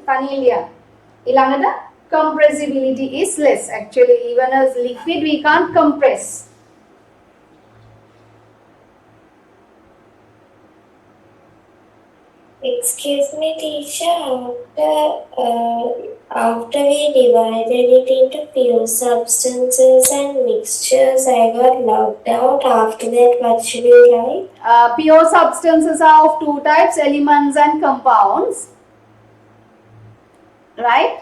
Compressibility is less. Actually, even as liquid, we can't compress. Excuse me, teacher. After we divided it into pure substances and mixtures, I got locked out. After that, what should we write? Pure substances are of two types: elements and compounds. Right?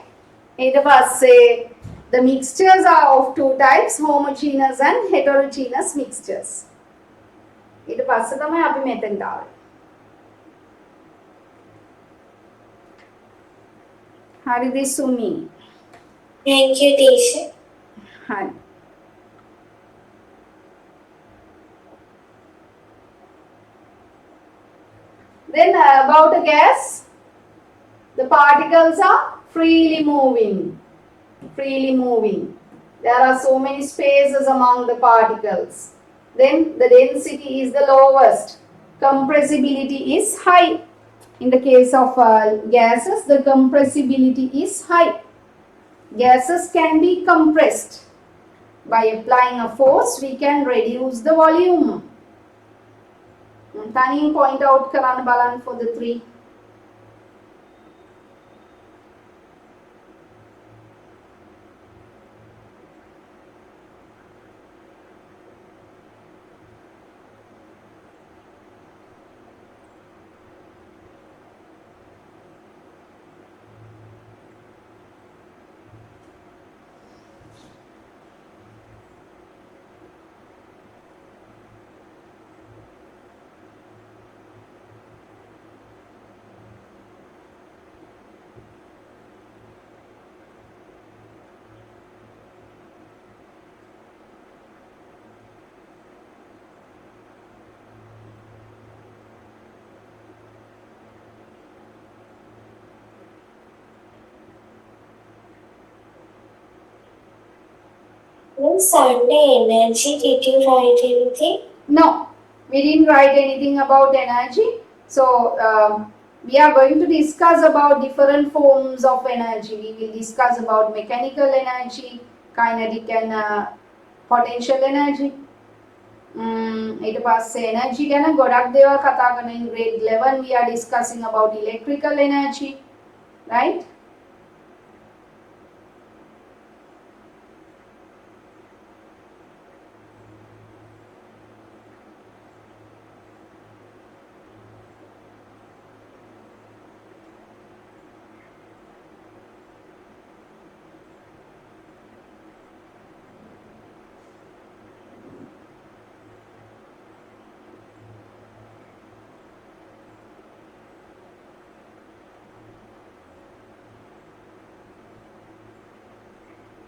The mixtures are of two types: homogeneous and heterogeneous mixtures. ඊට පස්සේ තමයි අපි මෙතෙන්ට ආවේ. හරිද Sumi? Thank you, teacher. හරි. Then about a gas, the particles are freely moving. Freely moving. There are so many spaces among the particles. Then the density is the lowest. Compressibility is high. In the case of gases, the compressibility is high. Gases can be compressed. By applying a force, we can reduce the volume. Tani point out karan balan for the three. In Sunday energy, did you write anything? No, we didn't write anything about energy. So we are going to discuss about different forms of energy. We will discuss about mechanical energy, kinetic and potential energy. ඊට පස්සේ energy ගැන ගොඩක් දේවල් කතා කරන in grade 11 we are discussing about electrical energy, right?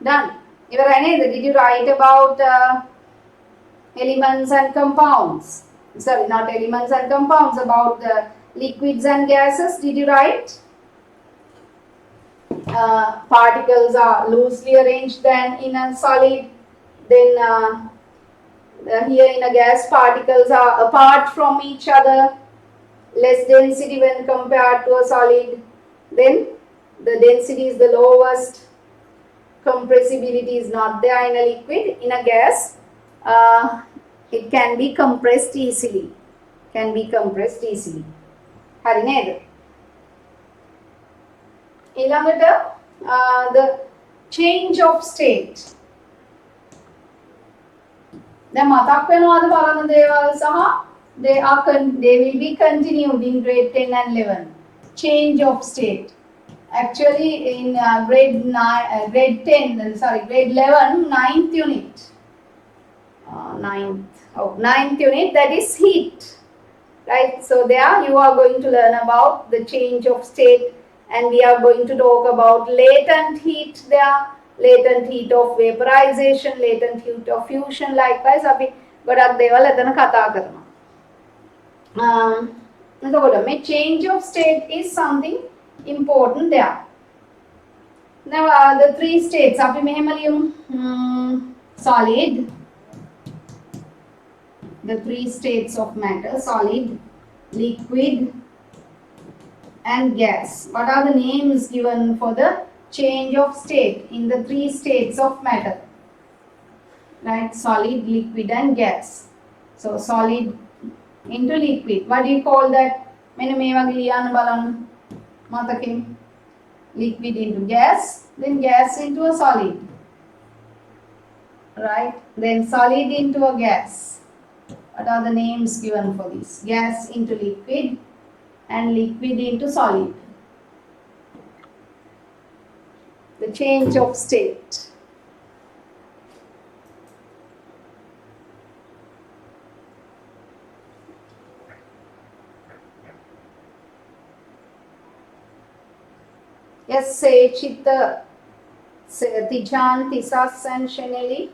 Done. Did you write about elements and compounds? Sorry, not elements and compounds, about the liquids and gases. Did you write? Particles are loosely arranged than in a solid. Then here in a gas, particles are apart from each other, less density when compared to a solid. Then the density is the lowest. Compressibility is not there in a liquid. In a gas, it can be compressed easily. Hari neda? Ilangata, the change of state. දැන් මතක් වෙනවද බලන දේවල් සහ they will be continued in grade 10 and 11. Change of state. Actually, in grade 11, ninth unit. Ninth unit, that is heat. Right? So there you are going to learn about the change of state, and we are going to talk about latent heat there, latent heat of vaporization, latent heat of fusion. Likewise, අපි ගොඩක් දේවල් එතන කතා කරනවා. එතකොට මේ change of state is something important there. Now the three states අපි මෙහෙම ලියමු. Solid, the three states of matter: solid, liquid and gas. What are the names given for the change of state in the three states of matter? Right? Solid, liquid and gas. So solid into liquid. What do you call that? මෙන්න මේ වගේ ලියන්න බලන්න. මතකෙන්. Liquid into gas, then gas into a solid. Right? Then solid into a gas. What are the names given for this? Gas into liquid and liquid into solid. The change of state. Yes, say Chitta, Tijan, Tisas and Sheneli.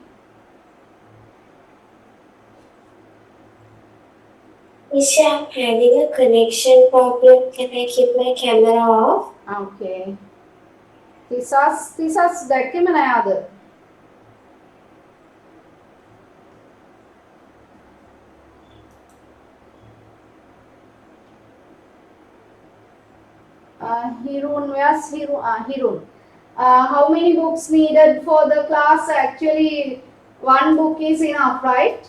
Isha, I'm having a connection problem. Can I keep my camera off? Okay. Tisas දැක්කේ නෑද? Hirun, where's Hirun? Hirun. How many books needed for the class? Actually, one book is enough, right?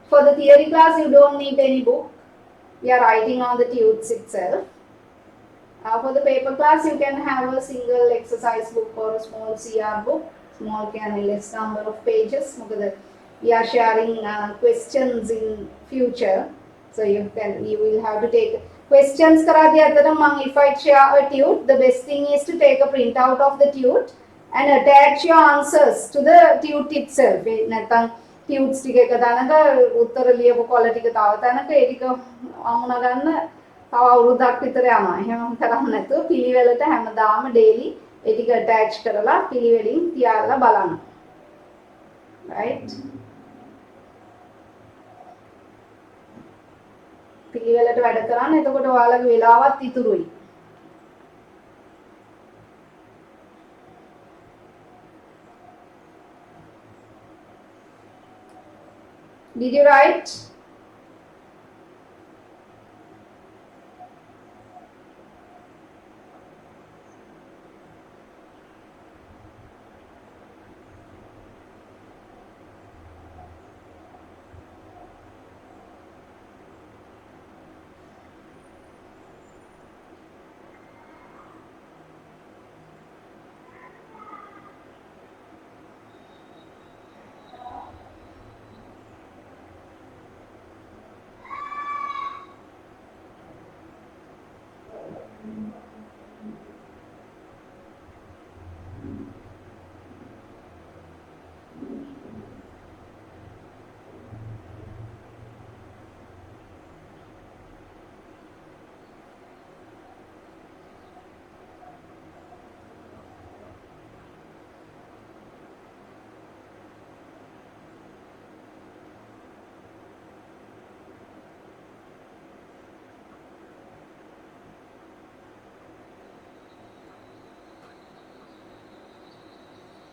For the theory class, you don't need any book. We are writing on the tutes itself. For the paper class, you can have a single exercise book or a small CR book. Small can less number of pages. We are sharing questions in future, so you will have to take questions. If I share a tute, the best thing is to take a printout of the tute and attach your answers to the tute itself. Tutes ටික එක තැනක උත්තර ලියපු කොළ ටික තව තැනක ඒ ටික අමුණ ගන්න තව අවුරුද්දක් විතර යනවා. එහෙම කරන්නේ නැතුව පිළිවෙලට හැමදාම daily ඒ ටික attach කරලා පිළිවෙලින් තියාලා බලන්න. Right? පිළිවෙලට වැඩ කරන්න. එතකොට ඔයාලගේ වෙලාවත් ඉතුරුයි. Did you write?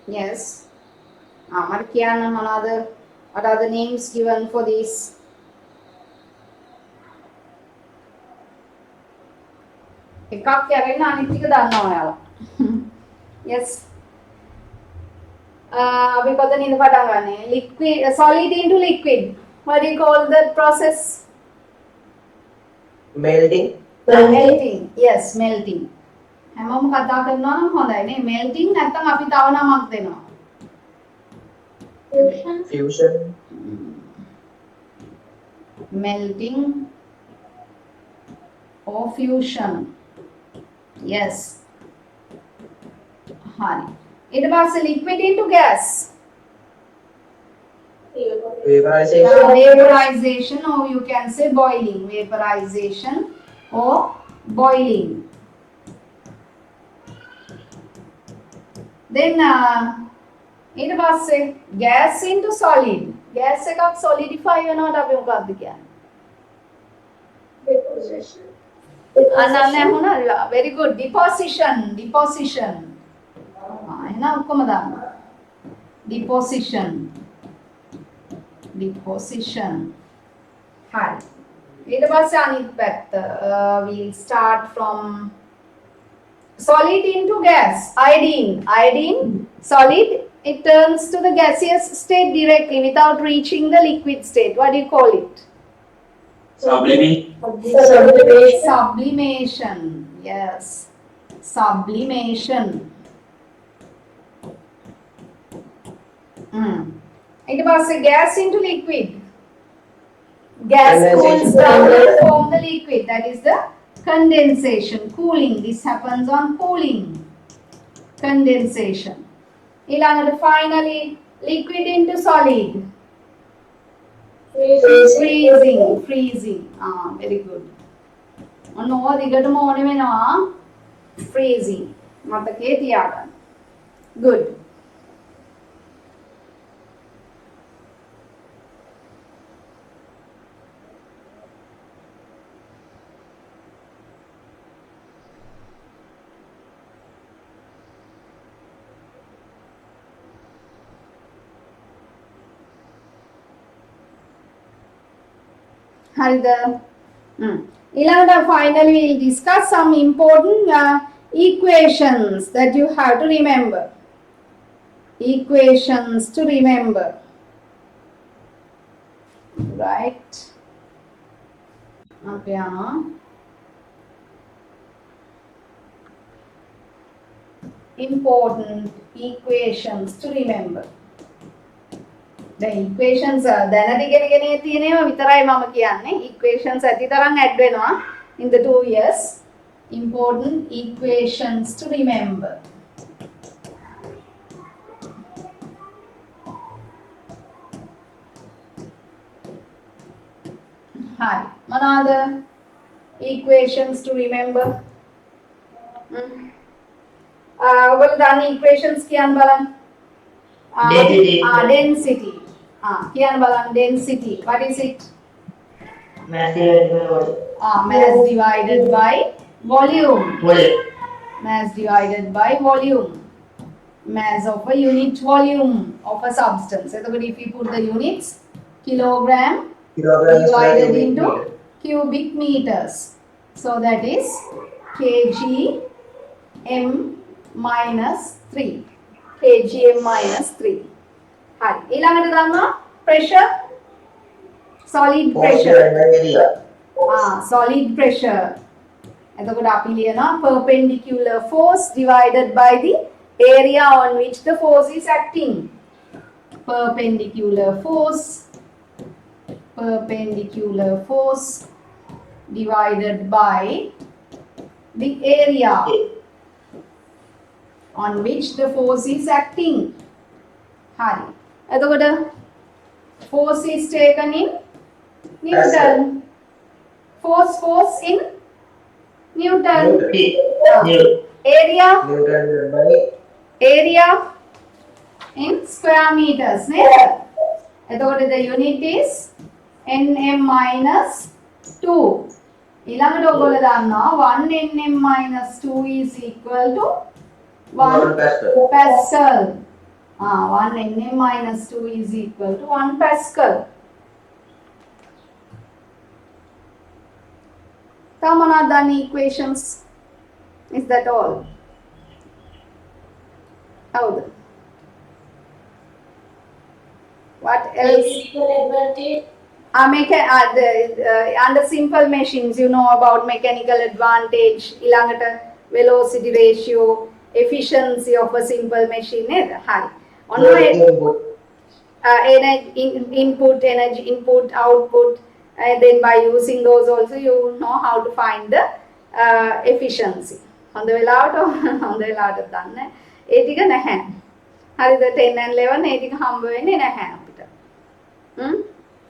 Yes. Markiana, another. What are the names given for these? එකක් කරගෙන අනිත් ටික දන්නවා ඔයාලා. Yes. අපි කොතනින්ද පටන් ගන්නෙ? Liquid, solid into liquid. What do you call that process? Melting. Melting. Yes, melting. හැමෝම කතා කරනවා නම් හොඳයි නේ. Melting නැත්නම් අපි තව නමක් දෙනවා. Fusion. Melting or fusion. Yes. Hari. It was a liquid into gas. Vaporization. Vaporization, or you can say boiling. Vaporization or boiling. Then it was a gas into solid. Gas එකක් solidify වෙනවට අපි මොකක්ද කියන්නේ? Deposition. Very good. Deposition. Deposition. එහෙනම් ඔක්කොම දාන්න. Deposition. Deposition. හරි. ඊට පස්සේ අනිත් පැත්ත. We'll start from solid into gas. Iodine. Iodine, solid. It turns to the gaseous state directly without reaching the liquid state. What do you call it? Sublimation. Yes. Sublimation. It was a gas into liquid. Gas cools down and form the liquid. That is the condensation. Cooling. This happens on cooling. Condensation. ඊළඟට finally liquid into solid. Freezing. Very good. ඔන්න ඕවා දිගටම ඕනේ වෙනවා. Freezing. මතකේ තියාගන්න. Good. ඊළඟට finally we'll discuss some important equations that you have to remember. Equations to remember. Right. Okay. Important equations to remember. The equations දැනට ඉගෙනගෙන තියෙනේම විතරයි මම කියන්නේ. Equations ඇති තරම් add වෙනවා in the 2 years. Important equations to remember. Hi. Another equations to remember. ඔයගොල්ලෝ දන්න equations කියන්න බලන්න. Density. Here balan density. What is it? Mass divided by volume. Mass divided by volume. Mass divided by volume. Mass of a unit volume of a substance. So if you put the units, kilogram Kilograms per divided cubic into meter. cubic meters. So that is kg m minus 3. kg m minus 3. හරි. ඊළඟට ගන්නවා pressure. solid Force pressure. divided by area. solid pressure. එතකොට අපි ලියනවා perpendicular force divided by the area on which the force is acting. Perpendicular force divided by the area on which the force is acting. හරි. එතකොට force is taken in Newton. Force in Newton. Area Newton by in square meters. නේද? එතකොට the unit is nm minus 2. ඊළඟට ඔයගොල්ලෝ දන්නවා 1 nm minus 2 is equal to 1 pascal. 1 nm minus 2 is equal to 1 pascal. තව මොනවද දන්නේ equations? Is that all? හවුද? What else? Mechanical advantage. Under simple machines, you know about mechanical advantage, ඊළඟට velocity ratio, efficiency of a simple machine නේද? හරි. Input, energy input, output, and then by using those also you know how to find the efficiency. හොඳ වෙලාවට දන්න. ඒ ටික නැහැ. හරිද? 10 and 11 ඒ ටික හම්බ වෙන්නේ නැහැ අපිට.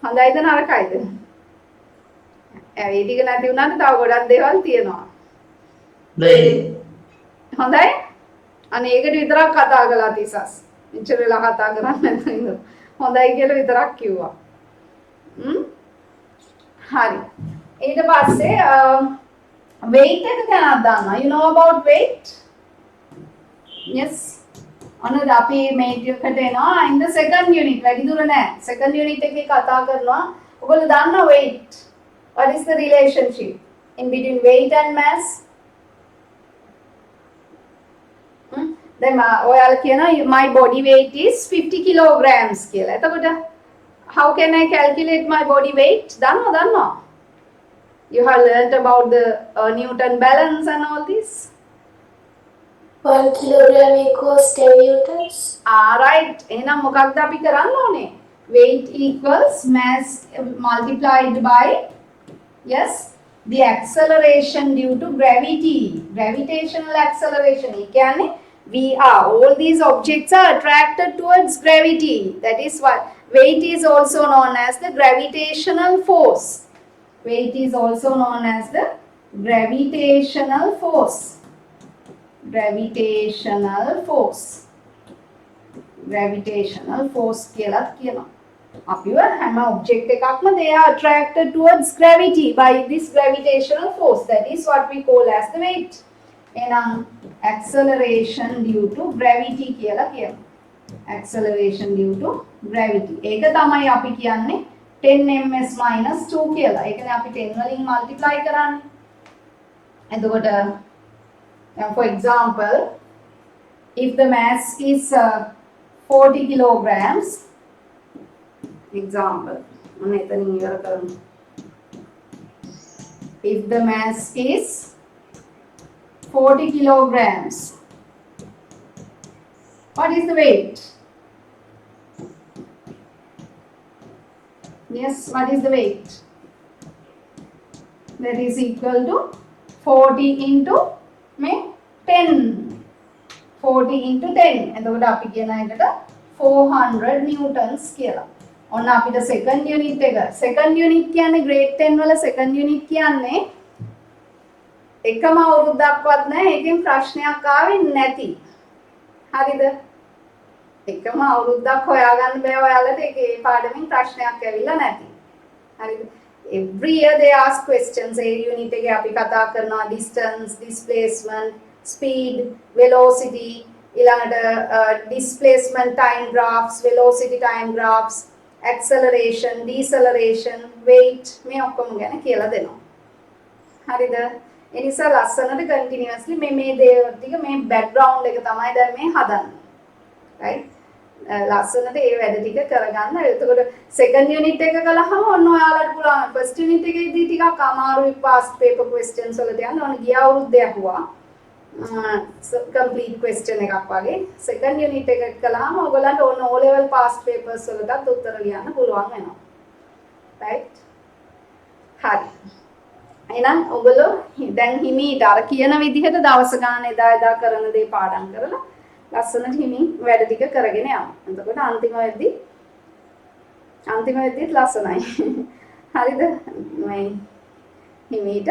හොඳයිද නරකයිද? ඒ ටික නැති වුණාට තව ගොඩක් දේවල් තියෙනවා. හොඳයි? අනේ ඒකට විතරක් කතා කළා තිසස්. මෙච්චර වෙලා කතා කරන්නේ නැතුව. හොඳයි කියලා විතරක් කිව්වා. හරි. ඊට පස්සේ weight එක ගැන දන්නවා. You know about weight? Yes. අනද අපි මේක එකට එනවා in the second unit වැඩි දුර නෑ. second unit එකේ කතා කරනවා. ඔයගොල්ලෝ දන්නා weight. What is the relationship in between weight and mass? Then ඔයාලා කියනවා my body weight is 50 kilograms කියලා. එතකොට how can I calculate my body weight? දන්නවා. You have learnt about the Newton balance and all this. 1 kilogram equals 10 newtons. Right. එහෙනම් මොකක්ද අපි කරන්න ඕනේ? Weight equals mass multiplied by the acceleration due to gravity. Gravitational acceleration. ඒ කියන්නේ all these objects are attracted towards gravity. That is what weight is also known as the gravitational force. Weight is also known as the gravitational force. Gravitational force කියලා කියනවා. අපිව හැම object එකක්ම they are attracted towards gravity by this gravitational force. That is what we call as the weight. එහෙනම් acceleration due to gravity කියලා කියනවා. Acceleration due to gravity. ඒක තමයි අපි කියන්නේ 10 ms minus 2 කියලා. ඒ කියන්නේ අපි 10 වලින් multiply කරන්නේ. එතකොට for example, if the mass is 40 kilograms, example, if the mass is 40 kilograms, what is the weight? Yes, what is the weight? That is equal to 40 into 10. 40 into 10. එතකොට අපි කියන එකට 400 newtons කියලා. ඔන්න අපිට second unit එක. second unit කියන්නේ grade 10 වල second unit කියන්නේ එකම අවුරුද්දක්වත් නැහැ. ඒකෙන් ප්‍රශ්නයක් ආවේ නැති. හරිද? එකම අවුරුද්දක් හොයාගන්න බෑ ඔයාලට ඒකේ පාඩමින් ප්‍රශ්නයක් ඇවිල්ලා නැති. හරිද? Every year they ask questions. A unit එකේ අපි කතා කරනවා distance, displacement, speed, velocity, ඊළඟට displacement time graphs, velocity time graphs, acceleration, deceleration, weight මේ ඔක්කොම ගැන කියලා දෙනවා. හරිද? ඒ නිසා ලස්සනට continuously මේ දේවල් ටික මේ background එක තමයි දැන් මේ හදන්නේ. right? ලස්සනට ඒ වැඩ ටික කරගන්න. එතකොට second unit එක කළාම ඔන්න ඔයාලට පුළුවන් first unit එකේදී ටිකක් අමාරුයි past paper questions වලට යන්න. ඔන්න ගිය අවුරුද්දේ අහුවා. complete question එකක් වගේ. second unit එක කළාම ඔයගලන්ට ඕන O level past papers වලටත් උත්තර ලියන්න පුළුවන් වෙනවා. right? හරි. එහෙනම් ඔයගොල්ලෝ දැන් හිමීට අර කියන විදිහට දවස ගන්න එදා කරන දේ පාඩම් කරලා ලස්සනට හිමින් වැඩ ටික කරගෙන යනවා. එතකොට අන්තිම වෙද්දිත් ලස්සනයි. හරිද? මේ හිමීට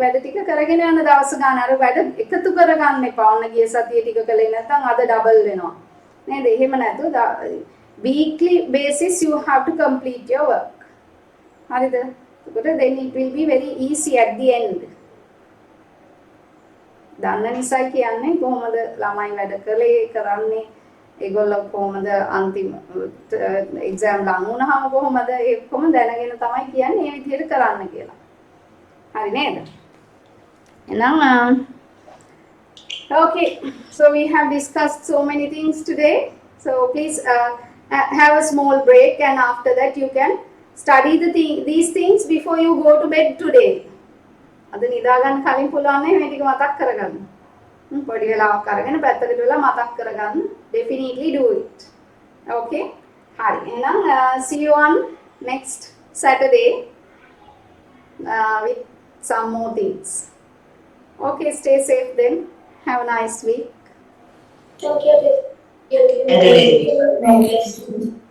වැඩ ටික කරගෙන යන දවස ගන්න අර වැඩ එකතු කරගන්න එපා. ඔන්න ගිය සතියේ ටික කළේ නැත්නම් අද ඩබල් වෙනවා. නේද? එහෙම නැතුව weekly basis you have to complete your work. හරිද? එතකොට then it will be very easy at the end. දන්න නිසායි කියන්නේ කොහොමද ළමයි වැඩ කරන්නේ ඒගොල්ලෝ කොහොමද අන්තිම එක්සෑම් ලඟ වුණාම කොහොමද ඒ කොහොම දැනගෙන තමයි කියන්නේ මේ විදිහට කරන්න කියලා. හරි නේද? එහෙනම් okay, so we have discussed so many things today. So please have a small break and after that you can study these things before you go to bed today. අද නිදා ගන්න කලින් පුළුවන් නේ මේ ටික මතක් කරගන්න. පොඩි වෙලාවක් අරගෙන පැත්තකට වෙලා මතක් කරගන්න. Definitely do it. Okay? හරි. එහෙනම් see you on next Saturday with some more things. Okay, stay safe then. Have a nice week. Thank you. Thank you.